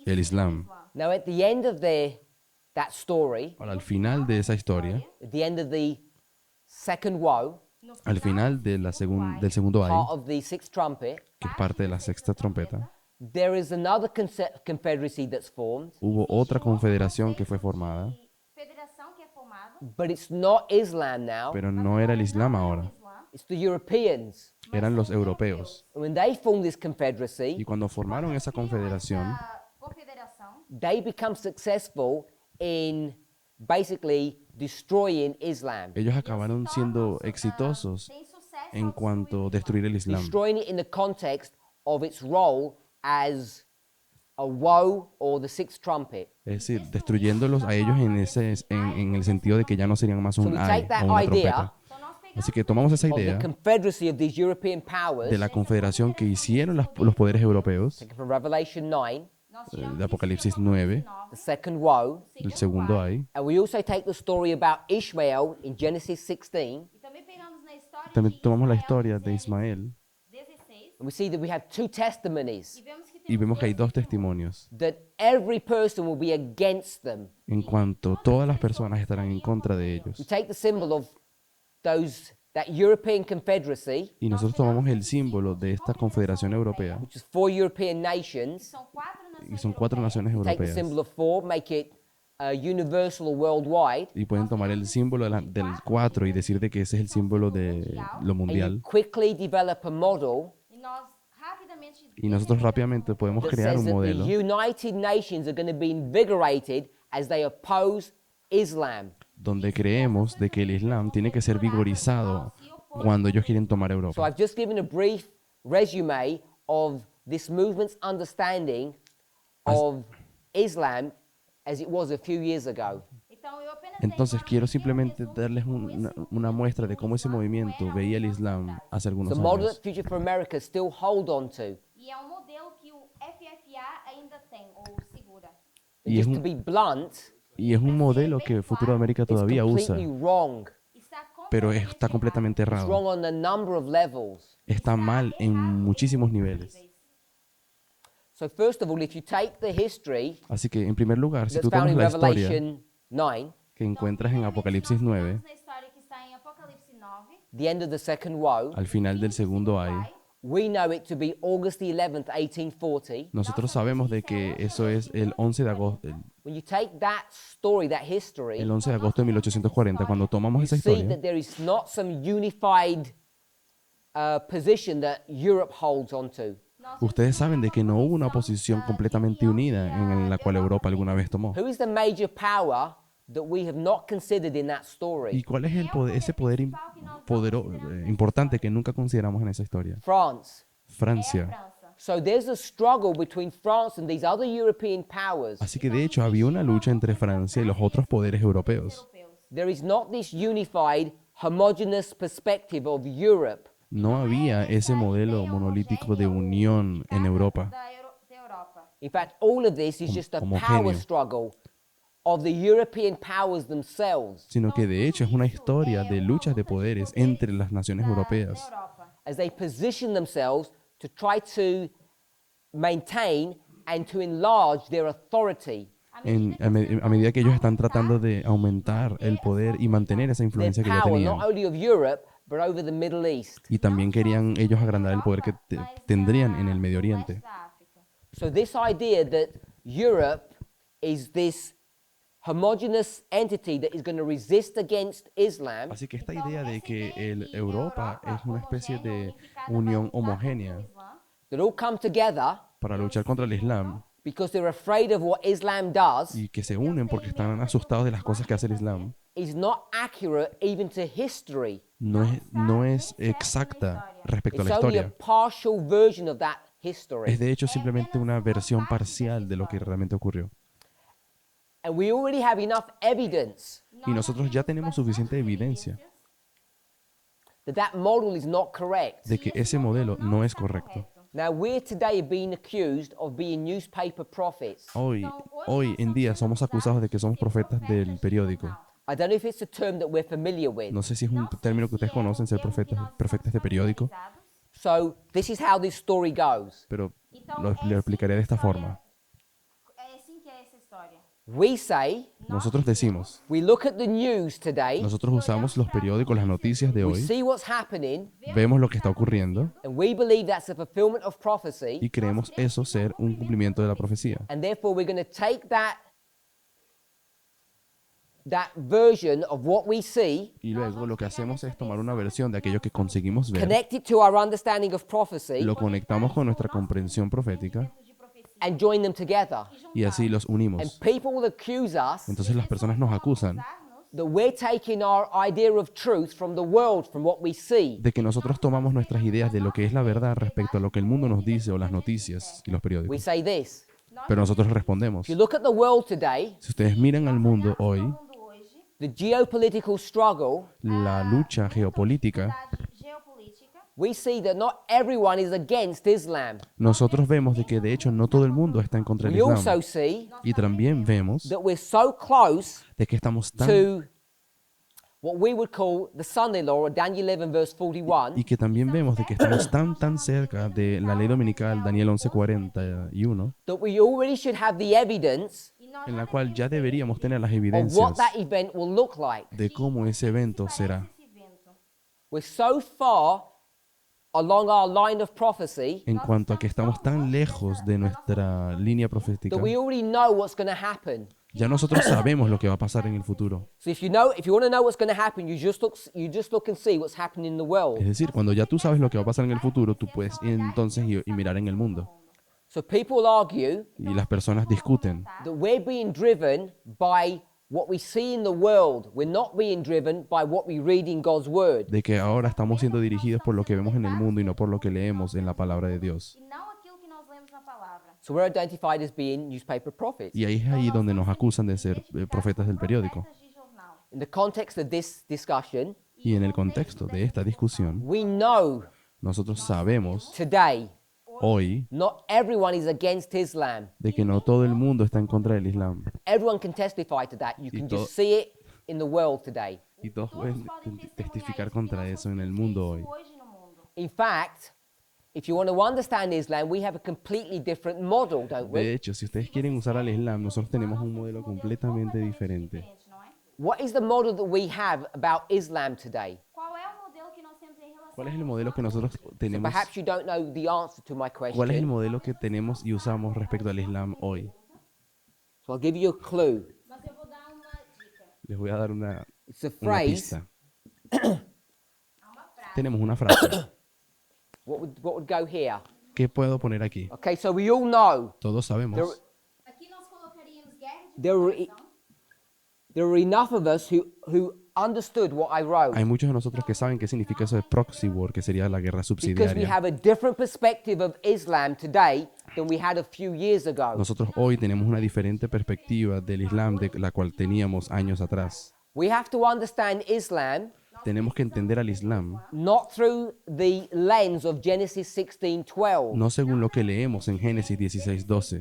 el Islam. Now, at the end of that story, Ahora, al final de esa historia, at the end of the second woe, al final de del segundo ay, part of the sixth trumpet, que es parte de la sexta trompeta, there is another confederacy that's formed, hubo otra confederación que fue formada, E federação que é formada, but it's not Islam now, pero no era el Islam ahora, Islã, it's the Europeans. eran los europeos. And when they form this Y confederacy, cuando formaron esa confederación, a confederação, they become successful in basically destroying Islam. Ellos acabaron siendo exitosos Tem sucesso en ao cuanto a destruir. destruir el Islam. Destroying it in the context of its role as a woe or the sixth trumpet. Es decir, destruyéndolos a ellos en el sentido de que ya no serían más So un we ay take that o una idea trompeta. Então nós pegamos Así que tomamos esa of the idea confederacy of these European powers, de la confederación que hicieron los poderes europeos, taken from Revelation 9, nós tiramos de Apocalipsis isso do 9, the second woe, el segundo ay. and we also take the story about Ishmael in Genesis 16, E também pegamos na história También de tomamos la Israel, historia de Gênesis Ismael 16, and we see that we have two testimonies, e vemos que y vemos que hay dos testemunhos. testimonios that every person will be against them. en cuanto todas las personas estarán en contra de We ellos. take the symbol of that European confederacy, Y nosotros tomamos el símbolo de esta confederación europea, which is four European nations, São quatro nações y son 4 naciones take the europeas, symbol of four, make it universal or worldwide, y pueden tomar el símbolo del 4 y decir de que ese es el símbolo de lo and you mundial. quickly develop a model e nós rapidamente Y nosotros rápidamente podemos that crear says un that modelo the United Nations are going to be invigorated as they oppose Islam. donde creemos de que el Islam tiene que ser vigorizado cuando ellos quieren tomar So Europa. I've just given a brief resume of this movement's understanding of Islam as it was a few years ago. Então eu apenas Entonces dei quiero uma simplemente pequeno darles resumo de como una muestra de cómo ese movimiento veía el Islam hace The algunos model años. that Future for America still hold on to. E é um modelo que o FFA ainda tem, ou segura. Y And es just to un, be blunt, y es un modelo que Futuro América it's todavía usa, completely wrong. Está pero completamente está completamente It's errado. wrong on a number of levels. Está mal en muchísimos niveles. So first of all, if you take the history Así que, en primer lugar, si that's tú found tomas in la historia Revelation 9, que encuentras en Apocalipsis 9, Na história que está em Apocalipse 9, the end of the second woe, al final del segundo ay, we know it to be August the 11th, 1840. nosotros sabemos de que eso es el 11 de agosto, When you take that story, that history, el 11 de agosto de 1840, cuando tomamos esa see historia, that there is not some unified position that Europe holds onto. ustedes saben de que no hubo una posición completamente unida en la cual Europa alguna vez tomó. Who is the major power that we have not considered in that ¿Y story? cuál es ese poder importante que nunca consideramos en esa historia? France. Francia. França. So there's a struggle between France and these other European powers. Así que de hecho había una lucha entre Francia y los otros poderes europeos. There is not this unified, homogeneous perspective of Europe. No había ese modelo monolítico de unión en Europa. De Europa. In fact, all of this is just a power homogéneo. struggle of the European powers themselves Sino que de hecho es una historia de luchas de poderes entre las naciones europeas, Europa. as they position themselves to try to maintain and to enlarge their authority. a medida que ellos están tratando de aumentar el poder y mantener esa Their influencia que ya power tenían. not only of Europe, but over the Middle East. Y también querían ellos agrandar el poder que tendrían en el Medio Oriente. Da África. So this idea that Europe is this homogeneous entity that is going to resist against Islam Así que esta idea de que Europa es una especie de unión homogénea that all come together para luchar contra el Islam because they're afraid of what Islam does y que se unen porque están asustados de las cosas que hace el Islam, is not accurate even to history. no es exacta respecto a It's la only a historia. partial version of that history. Es de hecho simplemente una versión parcial de lo que realmente ocurrió. And we already have enough evidence Y nosotros ya tenemos suficiente evidencia that that model is not correct. de que ese modelo no es correcto. Now, we're today being accused of being newspaper prophets. Hoy en día somos acusados de que somos profetas del periódico. I don't know if it's a term that we're familiar with. No sé si es un término que ustedes conocen, ser profetas de periódico, So, this is how this story goes. pero lo explicaré de esta forma. É assim que é essa história. We say, Nosotros decimos, we look at the news today, nosotros usamos los periódicos, las noticias de we hoy, see what's happening, vemos lo que está ocurriendo and we believe that's a fulfillment of prophecy, y creemos eso ser un cumplimiento de la profecía. and therefore we're going to take that version of what we see, Y luego lo que hacemos es tomar una versión de aquello que conseguimos ver, connect it to our understanding of prophecy, lo conectamos con nuestra comprensión profética De profecia. and join them together. y así los And unimos. people will accuse us Entonces las personas nos acusan Acusar-nos that we're taking our idea of truth from the world, from what we see. De que nosotros tomamos nuestras ideas de lo que es la verdad respecto a lo que el mundo nos dice o las noticias y los We periódicos. say this. Pero nosotros respondemos. If you look at the world today, Si ustedes miran al mundo hoy, the geopolitical struggle, la lucha geopolítica, geopolítica, we see that not everyone is against Islam. nosotros vemos de que de hecho no todo el mundo está en contra del We also Islam. see Y también vemos that we're so close de que estamos tan to what we would call the Sunday law, or Daniel 11 verse 41, y que también vemos de que estamos tan cerca de la ley dominical Daniel 11:41, that we already should have the evidence e nós en já la cual ya temos deberíamos tener las of what evidencias that event will look like. de cómo ese evento será. esse evento. We're so far along our line of prophecy En cuanto a que estamos tan lejos de nuestra línea profética, that we already know what's going to happen. ya nosotros sabemos lo que va a pasar en el futuro. So if you want to know what's going to happen, you just look and see what's happening in the world. Es decir, cuando ya tú sabes lo que va a pasar en el futuro, tú puedes entonces ir y mirar en el mundo. So people argue Y las personas discuten that we're being driven by what we see in the world. We're not being driven by what we read in God's word. de que ahora estamos siendo dirigidos por lo que vemos en el mundo y no por lo que leemos en la palabra de Dios. E não aquilo que nós lemos na palavra. So we're identified as being newspaper prophets. Y ahí es ahí donde nos acusan de ser profetas del periódico. Profetas de jornal. In the context of this discussion, Y en el contexto de esta discusión, we know nosotros sabemos today hoy not everyone is against Islam. de que no todo el mundo está en contra del Islam. Everyone can testify to that. You can todo- just see it in the world today. Y todos Todos pueden podem testificar testemunhar contra isso, eso en el nós mundo vemos hoy. isso hoje no mundo. In fact, if you want to understand Islam, we have a completely different model, don't De we? hecho, si ustedes quieren usar al Islam, nosotros tenemos un modelo completamente diferente. Diferente, não é? What is the model that we have about Islam today? Qual é o modelo que nós temos em relação ¿Cuál es el modelo que nosotros tenemos? Perhaps you don't know the answer to my ¿Cuál es el question, modelo que tenemos y usamos respecto al Islam hoy? so I'll give you a clue. Mas eu vou dar uma dica. Les voy a dar una It's a una phrase. pista. Há uma frase. Tenemos una frase. What would go here? ¿Qué puedo poner aquí? Okay, so we all know Todos sabemos. Aqui nós colocaríamos guerra de There were- população. there are enough of us who understood what I wrote Hay muchos de nosotros que saben qué significa eso de proxy war, que sería la guerra because we subsidiaria. have a different perspective of Islam today than we had a few years ago. Nosotros hoy tenemos una diferente perspectiva del Islam de la cual teníamos años atrás. We have to understand Islam Tenemos que entender al Islam not through the lens of Genesis 16:12, no según lo que leemos en Génesis 16:12,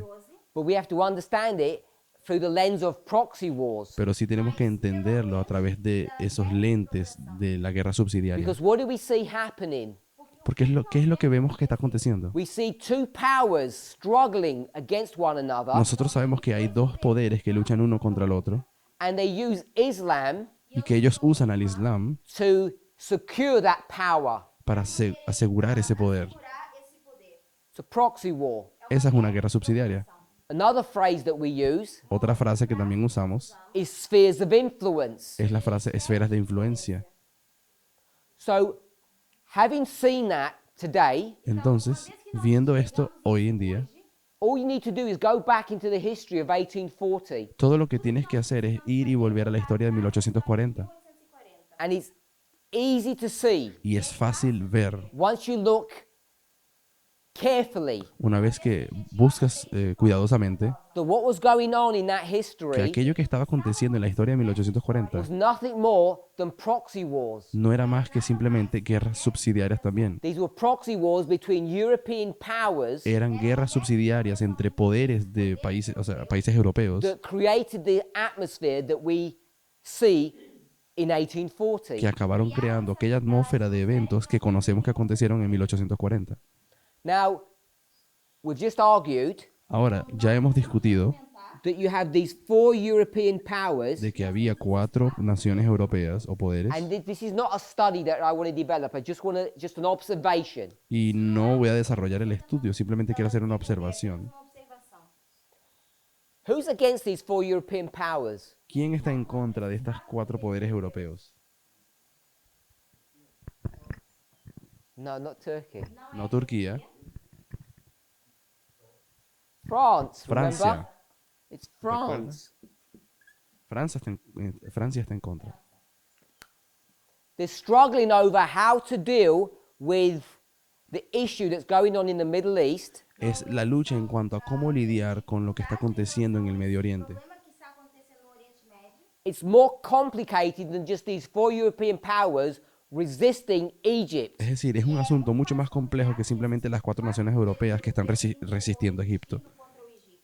but we have to understand it through the lens of proxy wars. pero sí tenemos que entenderlo a través de esos lentes de la guerra subsidiaria. Because what do we see happening? Porque ¿qué es lo que vemos que está aconteciendo? We see two powers struggling against one another, Nosotros sabemos que hay dos poderes que luchan uno contra el otro and they use Islam y que ellos usan al Islam to secure that power. para asegurar ese poder. Segurar esse poder. It's a proxy war. Esa es una guerra subsidiaria. Another phrase that we use Otra frase que también usamos is spheres of influence. es la frase esferas de influencia. So, having seen that today, Entonces, viendo esto hoy en día, all you need to do is go back into the history of 1840, todo lo que tienes que hacer es ir y volver a la historia de 1840. and it's easy to see Y es fácil ver, once you look carefully, una vez que buscas cuidadosamente, that what was going on in that que history aquello que estaba aconteciendo en la historia de 1840 was nothing more than proxy wars. no era más que simplemente guerras subsidiarias también. These were proxy wars between European powers Eran guerras subsidiarias entre poderes de países, o sea, países europeos that created the atmosphere that we see in que 1840. acabaron creando aquella atmósfera de eventos que conocemos que acontecieron en 1840. Now, we've just argued Ahora, ya hemos discutido that you have these four European powers, de que había 4 naciones europeas o poderes and this is not a study that I want to develop. I just want to just an observation. y no voy a desarrollar el estudio, simplemente quiero hacer una observación. Uma observação. Who's against these four European powers? ¿Quién está en contra de estos 4 poderes europeos? No, not Turkey. No Turquía, France. Francia. Remember? It's France. Francia está en contra. They're struggling over how to deal with the issue that's going on in the Middle East, Es la lucha en cuanto a cómo lidiar con lo que está aconteciendo en el Medio Oriente. problema que está acontecendo no Oriente Médio. it's more complicated than just these four European powers resisting Egypt. Es decir, es un asunto mucho más complejo que simplemente las 4 naciones europeas que están resistiendo a Egipto.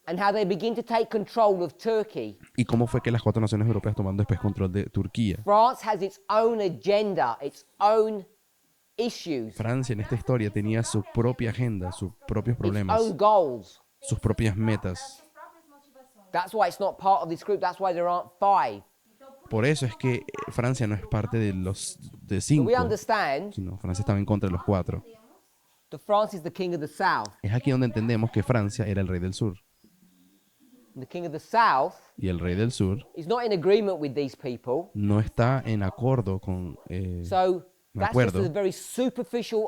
And how they begin to take control of Turkey. Y cómo fue que las 4 naciones europeas tomando después control de Turquía. France has its own agenda, its own issues, Francia en esta historia tenía su propia agenda, sus propios its problemas, own goals. sus propias metas. Suas próprias motivações. That's why it's not part of this group. That's why there aren't 5. Por eso es que Francia no es parte de los de But 5, we understand sino Francia estaba en contra de los 4. that France is the king of the south. Es aquí donde entendemos que Francia era el rey del sur. And the king of the south Y el rey del sur is not in agreement with these people. no está en acuerdo con, So de that's just acuerdo. a very superficial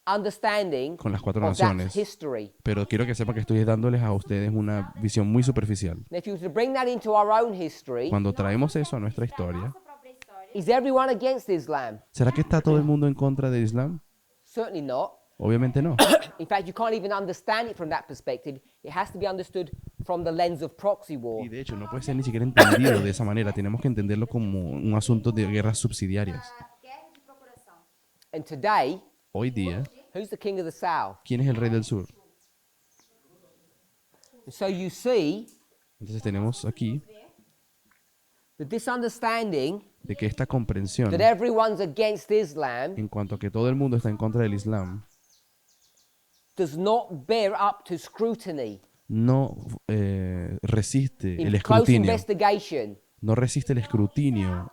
understanding Con las 4 of that naciones. history. Pero quiero que sepan que estoy dándoles a ustedes una visión muy superficial. And if you were to bring that into our own history, Cuando traemos eso a nuestra historia, Nossa própria história. is everyone against Islam? ¿será que está todo el mundo en contra del Islam? Certainly not. Obviamente no. In fact, you can't even understand it from that perspective. It has to be understood from the lens of proxy war. Y de hecho no puede ser ni siquiera entendido de esa manera. Tenemos que entenderlo como un asunto de guerras subsidiarias. Guerra de procuração. And today, Hoy día, who's the king of the south? ¿quién es el rey del sur? And so you see Entonces tenemos aquí that this understanding de que esta comprensión that everyone's against Islam en cuanto a que todo el mundo está en contra del Islam does not bear up to scrutiny. no resiste el In close escrutinio, investigation, no resiste el escrutinio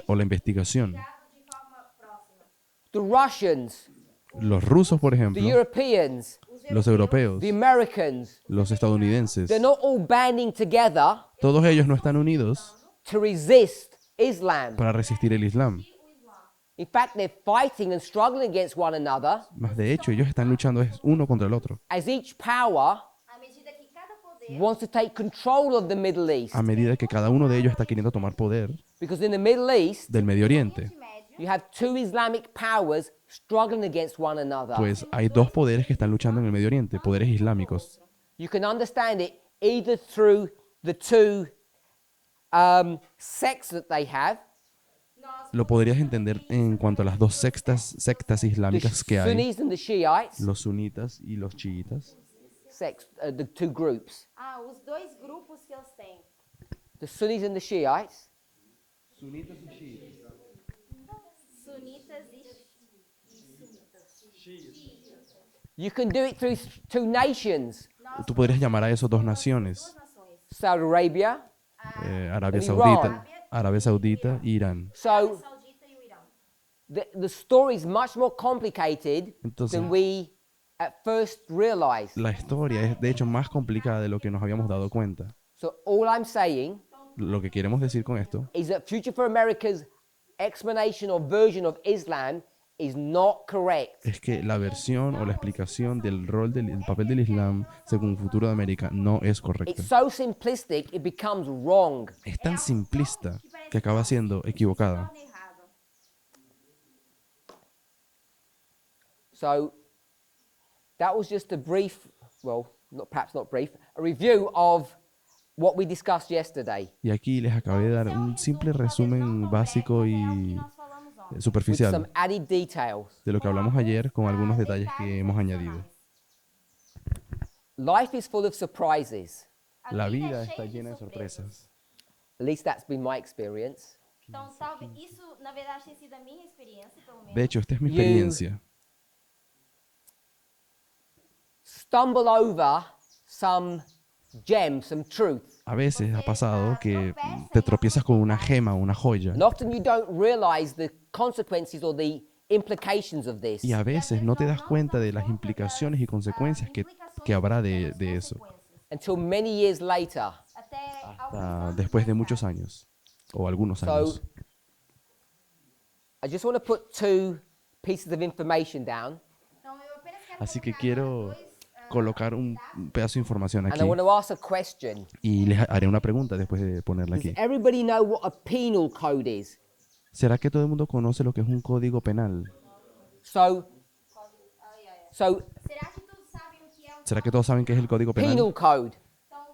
o la investigación. De forma próxima. the Russians, Los rusos, por the ejemplo, Europeans, los europeos, the Americans, los estadounidenses, they're not all banding together todos ellos no están unidos to resist Islam. para resistir el Islam. In fact, they're fighting and struggling against one another Más de hecho, ellos están luchando es uno contra el otro. as each power À medida que cada poder wants to take control of the Middle East. A medida que cada uno de ellos está queriendo tomar poder Because in the Middle East, del Medio Oriente, médio you have 2 Islamic powers struggling against one another. pues hay 2 poderes que están luchando en el Medio Oriente, poderes islámicos. You can understand it either through the 2 sects that they have, Lo podrías entender en cuanto a las 2 sectas the islámicas que hay, Sunnis and the Shiites, los sunitas y los chiitas. the 2 groups. os dois grupos que eles têm. The Sunnis and the Shiites, Sunitas e you can do it through 2 nations, Tú podrías llamar a esos 2 naciones, duas nações. Saudi Arabia. Arabia And Saudita, Arabia Saudita, Irán. So Saudita e o Irão. the story is much more complicated Entonces- than we at first realized. La historia es de hecho más complicada de lo que nos habíamos dado cuenta. So all I'm saying Lo que queremos decir con esto is that Future for America's explanation or version of Islam is not correct. es que la versión o la explicación del rol del papel del Islam según Futuro de América no es correcta. It's so simplistic it becomes wrong. Es tan simplista que acaba siendo equivocada. Torna errado. So that was just a brief, well, perhaps not brief, a review of what we discussed yesterday Y aquí les acabé de dar un simple resumen básico y Nós falamos ontem. with some superficial added details. de lo que hablamos ayer con algunos detalles que hemos añadido. Life is full of surprises. A La vida vida é está cheia de llena de surpresas. sorpresas. At least that's been my experience. Então, talvez isso, na verdade, tem sido a minha experiência, pelo menos. De hecho, esta es mi You- experiencia. Stumble over some gem, some truth. A veces ha pasado que te tropiezas con una gema, una joya, And often you don't realize the consequences or the implications of this. y a veces no te das cuenta de las implicaciones y consecuencias que habrá de eso Until many years later. Até alguns hasta anos después de mais muchos tarde. años o algunos So años. I just want to put 2 pieces of information down. Então, eu apenas quero Así que colocar quiero dois colocar un pedazo de información And aquí I want to ask a question. y les haré una pregunta después de ponerla Does aquí. everybody know what a penal code is? ¿Será que todo el mundo conoce lo que es un código penal? So, so Será que todos sabem o que é ¿Será que todos saben qué es el código penal? penal code.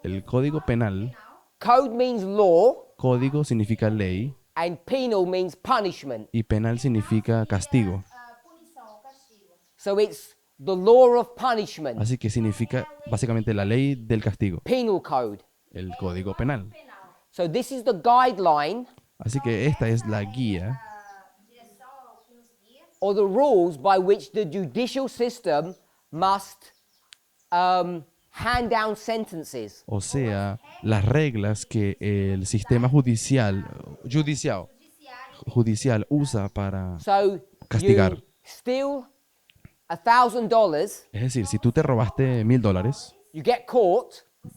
El código penal, Code means law, código significa ley and penal means punishment. y penal significa castigo. punição ou castigo? So it's the law of punishment, Así que significa básicamente la ley del castigo, penal code. el código penal. So this is the guideline Así que esta es la guía Direção ao que nos guia, or the rules by which the judicial system must hand down sentences. o sea, las reglas que el sistema judicial usa para So castigar. you steal $1,000, Es decir, si tú te robaste $1,000, you get caught,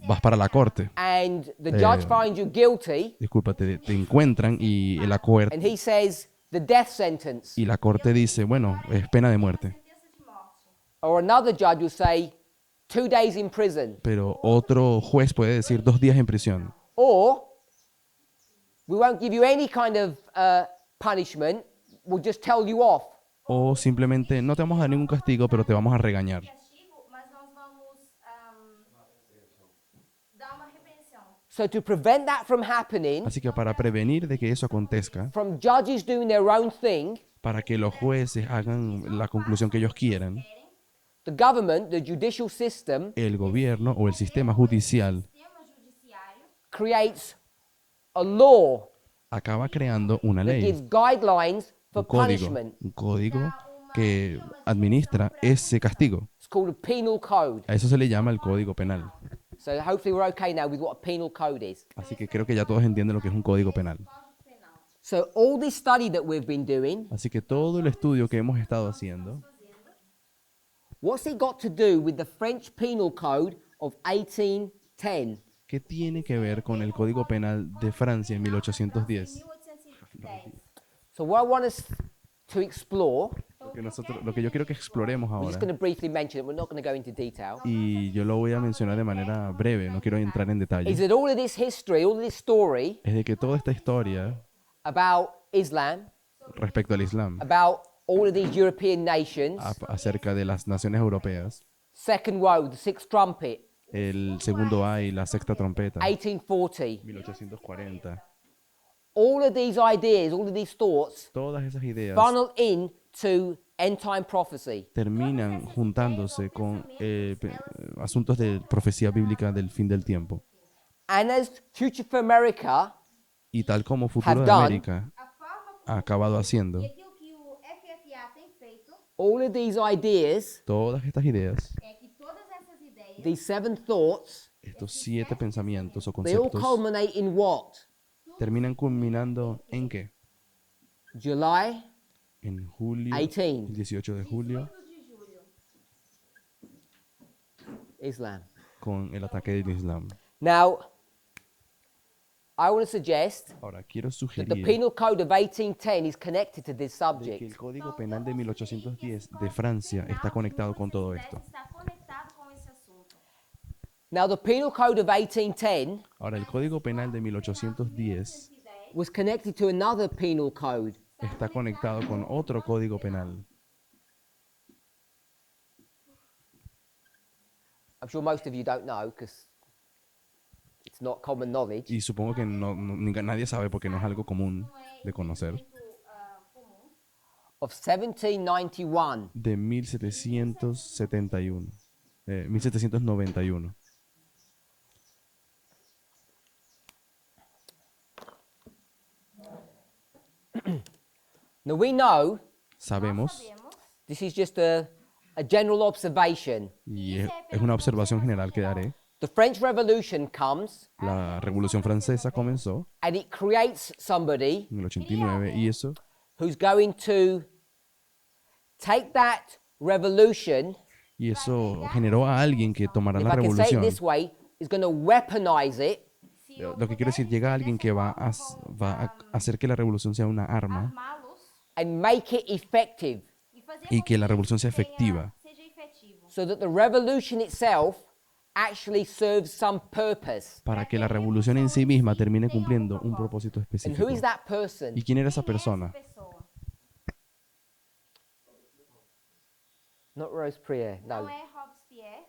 vas para la corte. and the judge finds you guilty, Disculpa, te encuentran y and he says the death sentence. y la corte dice, bueno, es pena de muerte. sentença de morte. Or another judge will say 2 days in prison. Pero otro juez puede decir 2 días en prisión. Or we won't give you any kind of punishment, we'll just tell you off. O simplemente no te vamos a dar ningún castigo, pero te vamos a regañar. Castigo, mas nós vamos dar uma repreensão. So to prevent that from happening, Así que para prevenir de que eso acontezca, from judges doing their own thing, para que los jueces hagan la conclusión que ellos quieran, the government, the judicial system, el gobierno o el sistema judicial Sistema judiciário creates a law acaba creando una that ley, gives guidelines for punishment. un código que administra ese castigo. It's called a penal code. A eso se le llama el código penal. So hopefully we're okay now with what a penal code is. Así que creo que ya todos entienden lo que es un código penal. Código Penal. So all this study that we've been doing, Así que todo el estudio que hemos estado haciendo, what's it got to do with the French Penal Code of 1810? ¿qué tiene que ver con el código penal de Francia en 1810? 1810. So what I want us to explore, Lo que yo quiero que exploremos we're just ahora, going to briefly mention it, we're not going to go into detail, y yo lo voy a mencionar de manera breve, no quiero entrar en is detalle, that all of this history, all of this story es de que toda esta historia about Islam, respecto al Islam, about all of these European nations, acerca de las naciones europeas, Second Woe, the Sixth Trumpet, el segundo ay, la sexta trompeta, 1840, 1840, all of these ideas, all of these thoughts todas esas ideas funnel into end time prophecy. terminan juntándose con asuntos de profecía bíblica del fin del tiempo. And as Future for America Y tal como Futuro Have de done. América A forma ha acabado haciendo, e aquilo que o FFA tem feito all of these ideas, todas estas ideas, é que todas essas ideias, these 7 thoughts, estos 7 pensamientos o they all conceptos, culminate in what? terminan culminando ¿en qué? July En julio, 18, el 18 de julio, 8 de julho, Islam. con el ataque del Islam. Now, I want to suggest Ahora, quiero that the sugerir Penal Code of 1810 is connected to this de que subject. el Código Penal de 1810 de Francia está conectado con todo esto. está conectado com esse assunto. Now, the Penal Code of 1810 Ahora, el Código Penal de 1810 was connected to another penal code. está conectado con otro Código Penal. I'm sure most of you don't know because it's not common knowledge. Y supongo que nadie sabe porque no es algo común de conocer. Muito comum. Of 1791. De 1771. 1791. Now, we know Sabemos, Sabemos this is just a general observation. y es una observación general que daré, The French Revolution comes la Revolución Francesa comenzó and it creates somebody en el 89 y eso who's going to take that revolution, generó a alguien que tomará if la I can say it revolución. this way, is going to weaponize it Lo que quiero decir, llega alguien que va a hacer que la revolución sea una arma armá-los and make it effective. e fazer y com que la revolución sea efectiva. seja efetivo. so that the revolution itself actually serves some purpose. para que la revolución en sí misma termine cumpliendo un propósito And específico. who is that person? ¿Y quién era esa persona? Pessoa. Not Robespierre, Não no. é Robespierre.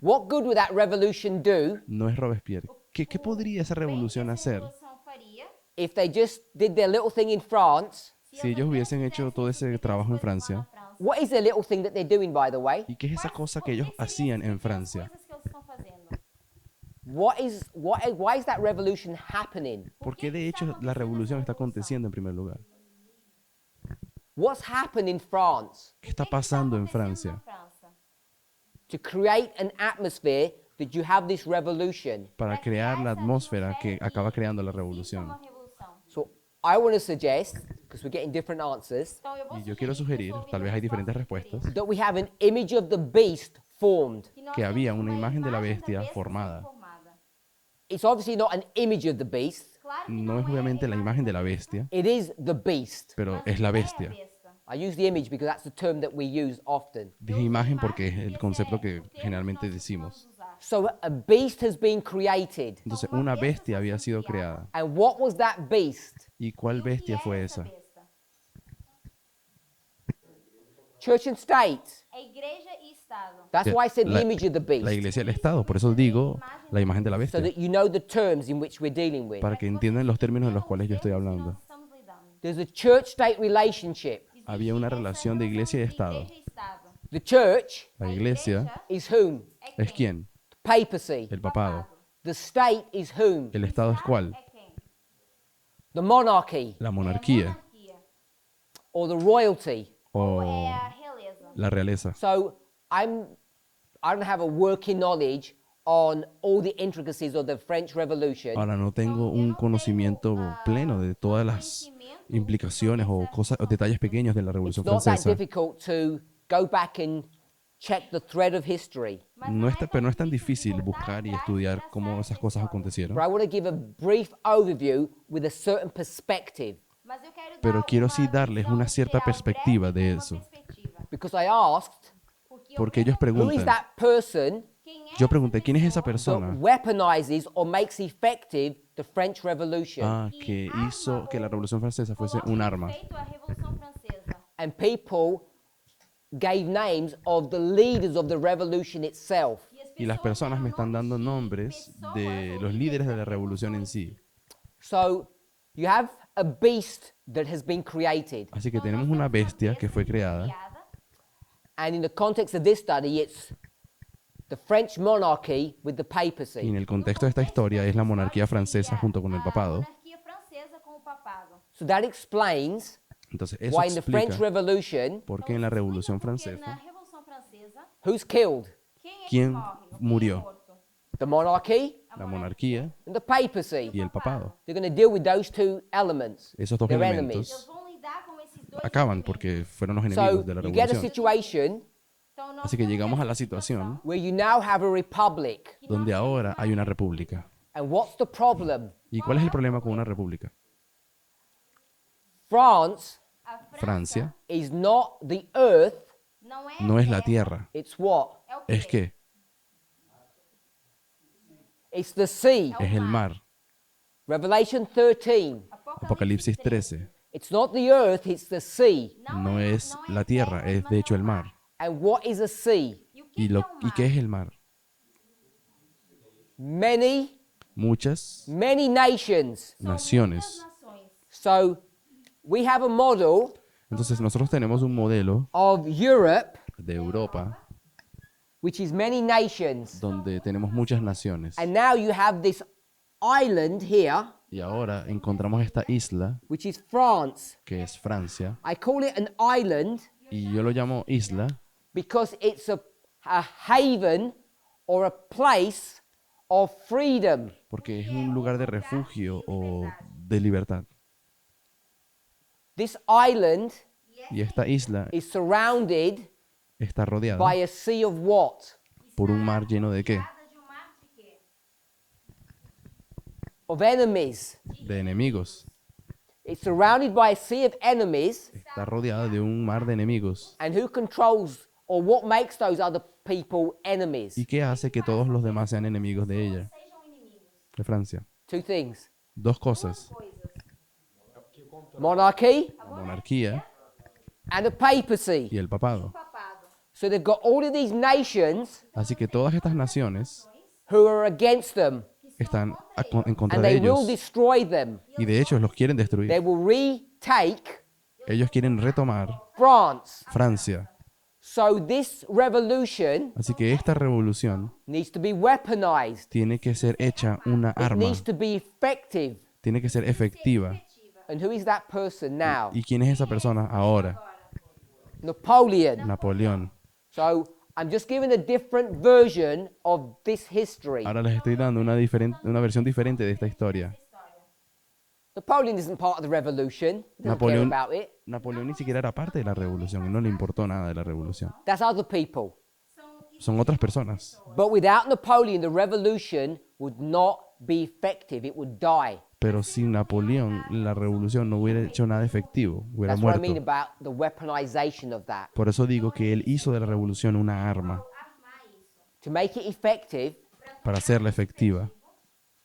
What good would that revolution do No es Robespierre. ¿Qué podría esa revolución Bem que essa hacer revolução faria if they just did their little thing in France? si ellos hubiesen hecho todo ese trabajo en Francia? What is the little thing that they're doing, by the way? ¿Y qué es esa cosa que ellos hacían en Francia? coisas que eles estão fazendo. Why is that revolution happening? ¿Por qué de hecho la revolución está aconteciendo en primer lugar? What's happened in France ¿Qué está pasando en Francia? Na França. to create an atmosphere that you have this revolution? Para crear la atmósfera que acaba creando la Existe revolución. uma revolução. So I want to suggest, because we're getting different answers, Então, eu vou Y yo quiero sugerir, que tal vez hay diferentes respuestas, that we have an image of the beast formed. que nós que había temos una imagen de la imagem bestia sendo formada. It's obviously not an image of the beast. Claro que No es obviamente la imagen de la bestia, It is the beast. pero es la bestia. I use the image because that's the term that we use often. Dije imagen porque es el concepto que generalmente decimos. So a beast has been created. Entonces, una bestia había sido creada. And what was that beast? ¿Y cuál bestia fue esa? Church and state. É igreja e Estado. That's why I said the La, image of the la beast. iglesia del Estado, por eso digo la imagen de la So bestia, that you know the terms in which we're dealing with. para que entiendan los términos en los cuales yo estoy Nós hablando. estamos lidando. There's a church-state relationship. Había una relación de iglesia y Estado. Igreja e Estado. The church La iglesia is whom? es quién? Papacy. El papado. The state is whom? El Estado es cuál? É quem? The monarchy La monarquía Monarquia. or the royalty. o É a realeza. la realeza. So I don't have a working knowledge on all the intricacies of the French Revolution. Ahora no tengo un conocimiento pleno de todas las implicaciones o cosas o detalles pequeños de la It's Revolución not that Francesa. difficult to go back and check the thread of history. Pero no es tan difícil buscar y estudiar cómo esas cosas acontecieron. But I want to give a brief overview with a certain perspective. Mas eu quero Pero dar quiero uma sí darles visão una cierta geral, perspectiva breve, de uma eso. perspectiva. Because I asked, Porque ellos who is preguntan, that person Quem é yo pregunté, ¿quién es esa that persona weaponizes or makes effective the French Revolution? que hizo que la Revolución Francesa fuese un arma? feito a Revolução Francesa? And people gave names of the leaders of the revolution itself. Y las personas me están dando nombres de los líderes de la revolución en sí. So you have a beast that has been created. Así que tenemos una bestia que fue creada. Criada. And in the context of this study, it's the French monarchy with the Y papacy. en el contexto de esta historia es la monarquía francesa junto con el A papado. monarquia francesa com o papado. So that explains Entonces eso why in the French explica Revolution, por qué en la Revolución Porque na Francesa, Revolução Francesa, who's killed? quem é ¿Quién que morre? Quem é murió? morto? The monarchy la monarquía and the papacy. y el papado. They're going to deal with those two elements. Esos dos They're elementos Eles vão lidar com esses dois acaban elementos. porque fueron los So enemigos de la you get a revolución. situation Então, nós Así que temos llegamos a essa la situación where you now have a republic. donde ahora hay una república. And what's the problem? ¿Y cuál es el problema con una república? France A França Francia is not the earth, não é, no es la tierra, it's what? é o quê? es que It's the sea. es el mar. Revelation 13. Apocalipsis 13. It's not the earth, it's the sea. No es la tierra, es de hecho el mar. And what is a sea? E o que ¿Y, que é o mar? ¿y qué es el mar? Many, Muchas many nations. São naciones. muitas nações. So we have a model Entonces nosotros tenemos un modelo of Europe, de Europa which is many nations. donde tenemos muchas naciones. And now you have this island here, Y ahora encontramos esta isla, which is France. que es Francia, I call it an island y yo lo llamo isla because it's a haven or a place of freedom. porque es un lugar de refugio o de libertad. This island Y esta isla is surrounded está rodeada by a sea of what? por un mar lleno de qué? Nada de um mar de quê? Of enemies. De enemigos. It's surrounded by a sea of enemies. Está rodeada de un mar de enemigos. And who controls or what makes those other people enemies? ¿Y qué hace que todos los demás sean enemigos de ella, Sejam inimigos. de Francia? Two things. Dos cosas, Coisas. Monarchy la monarquía and the papacy. y el papado. Papado. So they've got all of these nations Así que todas estas naciones who are against them, están en contra and de they will ellos destroy them. y de hecho los quieren They destruir. will retake Ellos quieren retomar France. Francia. So this revolution Así que esta revolución needs to be weaponized. tiene que ser hecha una It arma, needs to be effective. tiene que ser efectiva. And who is that person now? ¿Y quién es esa persona ahora? Napoleon. Napoleón. So I'm just giving a different version of this history. Ahora les estoy dando una versión diferente de esta historia. Napoleon isn't part of the revolution. He doesn't care Napoleón, about it. Napoleón ni siquiera era parte de la revolución y no le importó nada de la revolución. That's other people. Son otras personas. But without Napoleon, the revolution would not be effective. It would die. Pero sin Napoleón, la revolución no hubiera hecho nada efectivo, hubiera That's what I mean muerto. about the weaponization of that. Por eso digo que él hizo de la revolución una arma. Armar isso. To make it effective, Para hacerla efectiva.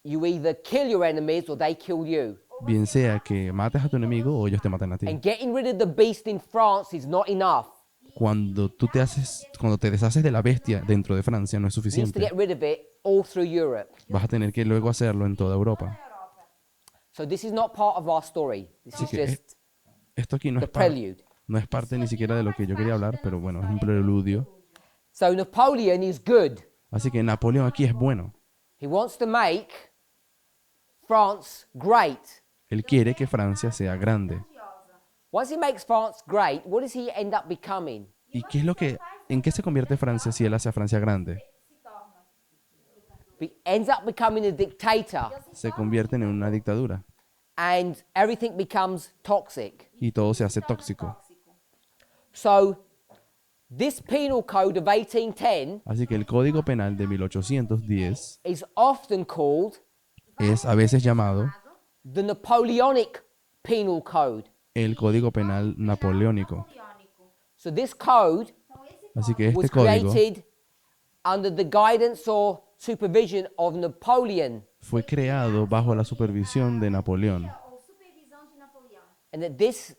you either kill your enemies or they kill you. Bien sea que mates a tu enemigo o ellos te maten a ti. And getting rid of the beast in France is not enough. Cuando te deshaces de la bestia dentro de Francia no es You need to suficiente. get rid of it all through Europe. Vas a tener que luego hacerlo en toda Europa. So this is not part of our story. This Así is que just esto aquí the prelude. no es parte ni siquiera de lo que yo quería hablar, pero bueno, es un preludio. So Napoleon is good. Así que Napoleón aquí es bueno. He wants to make France great. Él quiere que Francia sea grande. Once he makes France great, what does he end up becoming? ¿Y en qué se convierte Francia si él hace a Francia grande? Se torna. Ends up becoming a dictator, Se convierten en una dictadura and everything becomes toxic. y todo se hace tóxico. Tóxico. So this penal code of 1810 Así que el Código Penal de 1810 is often called es a veces llamado the Napoleonic Penal Code. el Código Penal Napoleónico. Napoleônico. So this code Então, esse Así que este was código created under the guidance or supervision of Napoleon, fue creado bajo la supervisión de Napoleón. ou supervisão de Napoleão. and at this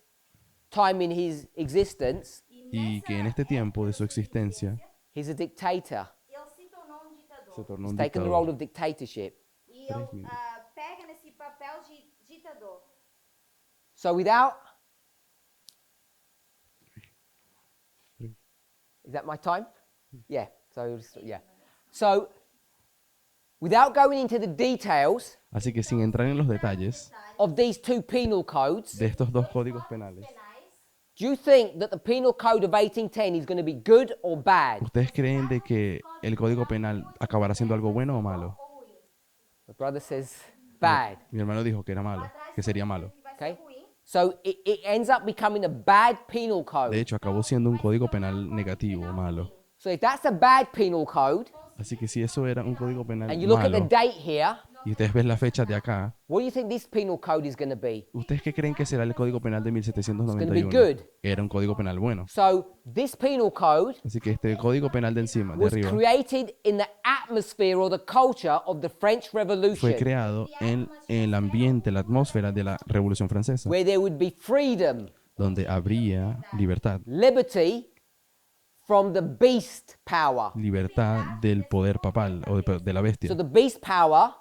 time in his existence, Y que en este tiempo de su existencia he's a dictator. Ele se tornou ditador. se tornó He's un taken the role dictador. of dictatorship. E 3 ele minutos. pega nesse papel de ditador. So without... Is that my time? Yeah. So without going into the details Así que sin entrar en los detalles of these two penal codes, de estos dos códigos penales, Penais. do you think that the penal code of 1810 is going to be good or bad? ¿ustedes creen de que el Código Penal acabará siendo algo bueno o malo? Ou ruim. My brother says bad. Mi hermano dijo que era malo, que sería malo. Que vai Okay. ser ruim. So it ends up becoming a bad penal De code. hecho, acabó siendo un Código Penal negativo, malo. So if that's a bad penal code, Así que si eso era un Código Penal and you look at the malo, date here, y ustedes ven la fecha de acá, what do you think this penal code is going to be? ¿ustedes qué creen que será el Código Penal de good. 1791? Era un Código Penal bueno. So this penal code Así que este Código Penal de encima, de was arriba, created in the atmosphere or the culture of the French fue Revolution, creado en el ambiente, la atmósfera de la Revolución Francesa, where there would be freedom, donde habría libertad, liberty from the beast power. libertad del poder papal o de la So bestia. the beast power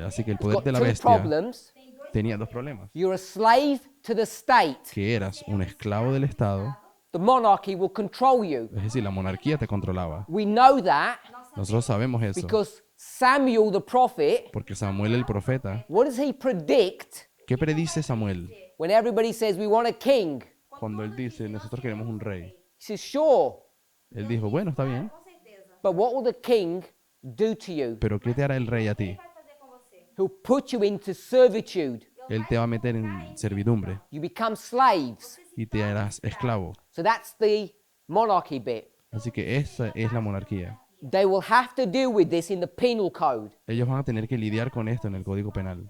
Así que el has poder got de la two bestia problems. tenía dos problemas, You're a slave to the state. que eras un esclavo del Estado, The monarchy will control you. es decir, la monarquía te controlaba. We know that Nosotros sabemos eso, because Samuel the prophet, porque Samuel el profeta, what does he predict ¿qué predice Samuel when everybody says we want a king? cuando él dice, nosotros queremos un rey? He says, sure, Él dijo, bueno, está bien, Com certeza. but what will the king do to you? pero ¿qué te hará el rey a ti? O que vai fazer com você? He'll put you into servitude. Él te va a meter en servidumbre You become slaves. y te harás esclavo. So that's the monarchy bit. Así que esa es la monarquía. They will have to deal with this in the penal code. Ellos van a tener que lidiar con esto en el Código Penal.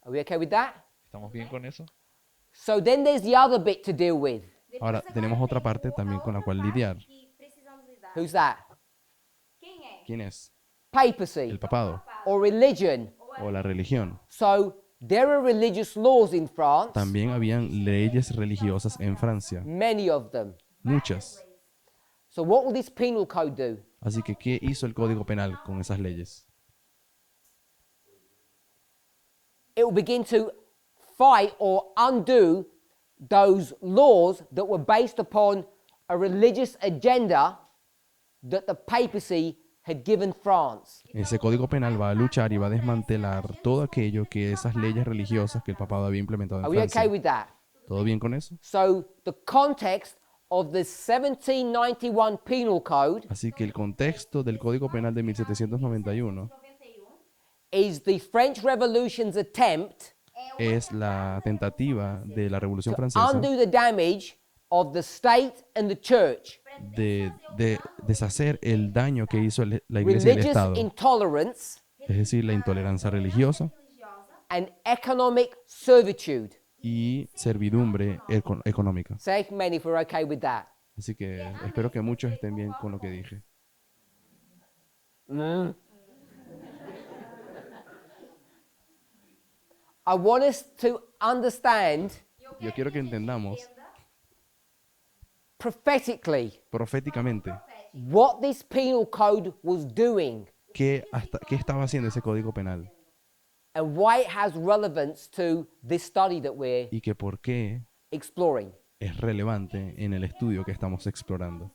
Are we okay with that? ¿Estamos bien con eso? So then there's the other bit to deal with. Ahora, tenemos otra parte también con la cual lidiar. Que Who's that? Quem é? ¿Quién es? Papacy El papado or religion. o la religión. So there are religious laws in France, También habían leyes religiosas en Francia, many of them. muchas. So what will this penal code do? Así que, ¿qué hizo el Código Penal con esas leyes? It will begin to fight or undo those laws that were based upon a religious agenda that the papacy had given France. Ese Código Penal va a luchar y va a desmantelar todo aquello que esas leyes religiosas que el papado había implementado en Are we okay Francia. with that? ¿Todo bien con eso? So the context of the 1791 Penal Code Así que el contexto del Código Penal de 1791 is the French Revolution's attempt es la tentativa de la Revolución to Francesa undo the damage of the state and the church, de deshacer el daño que hizo la Iglesia y el religious Estado, intolerance, es decir, la intolerancia religiosa and economic servitude. y servidumbre económica. Say amen if we're okay with that. Así que espero que muchos estén bien con lo que dije. I want us to understand Yo quiero que entendamos prophetically proféticamente what this penal code was doing qué estaba haciendo ese Código Penal and why it has relevance to this study that we're y que por qué exploring. es relevante en el estudio que estamos explorando.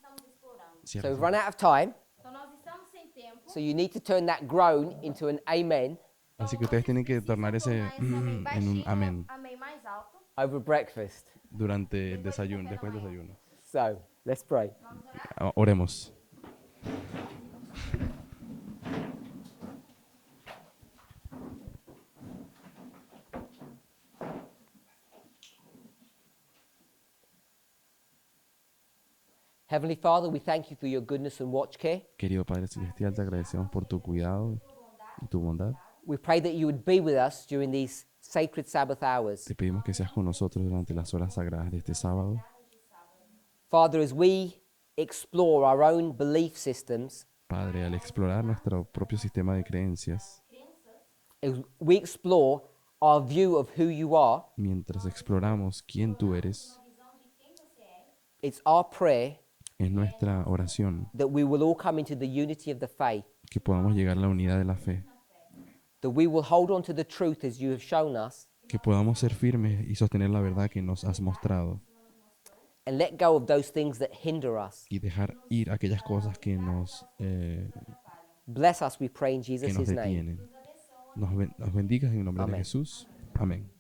So ¿Cierto? we've run out of time, Então nós estamos sem tempo. so you need to turn that groan into an amen Así que ustedes tienen que tornar ese en un amén Amém mais alto. over breakfast. durante el desayuno, después del desayuno. So let's pray. Oremos. Heavenly Father, we thank you for your goodness and watch care. Querido Padre Celestial, te agradecemos por tu cuidado y tu bondad. We pray that you would be with us during these sacred Sabbath hours. Te pedimos que seas con nosotros durante las horas sagradas de este sábado. Father, as we explore our own belief systems, Padre, al explorar nuestro propio sistema de creencias, as we explore our view of who you are, mientras exploramos quién tú eres, it's our prayer es nuestra oración that we will all come into the unity of the faith, que podamos llegar a la unidad de la fe, that we will hold on to the truth as you have shown us, que podamos ser firmes y sostener la verdad que nos has mostrado and let go of those things that hinder us. y dejar ir aquellas cosas que nos Bless us, we pray in Jesus' name. detienen. Nos bendigas en el nombre de Amén. Jesús. Amén.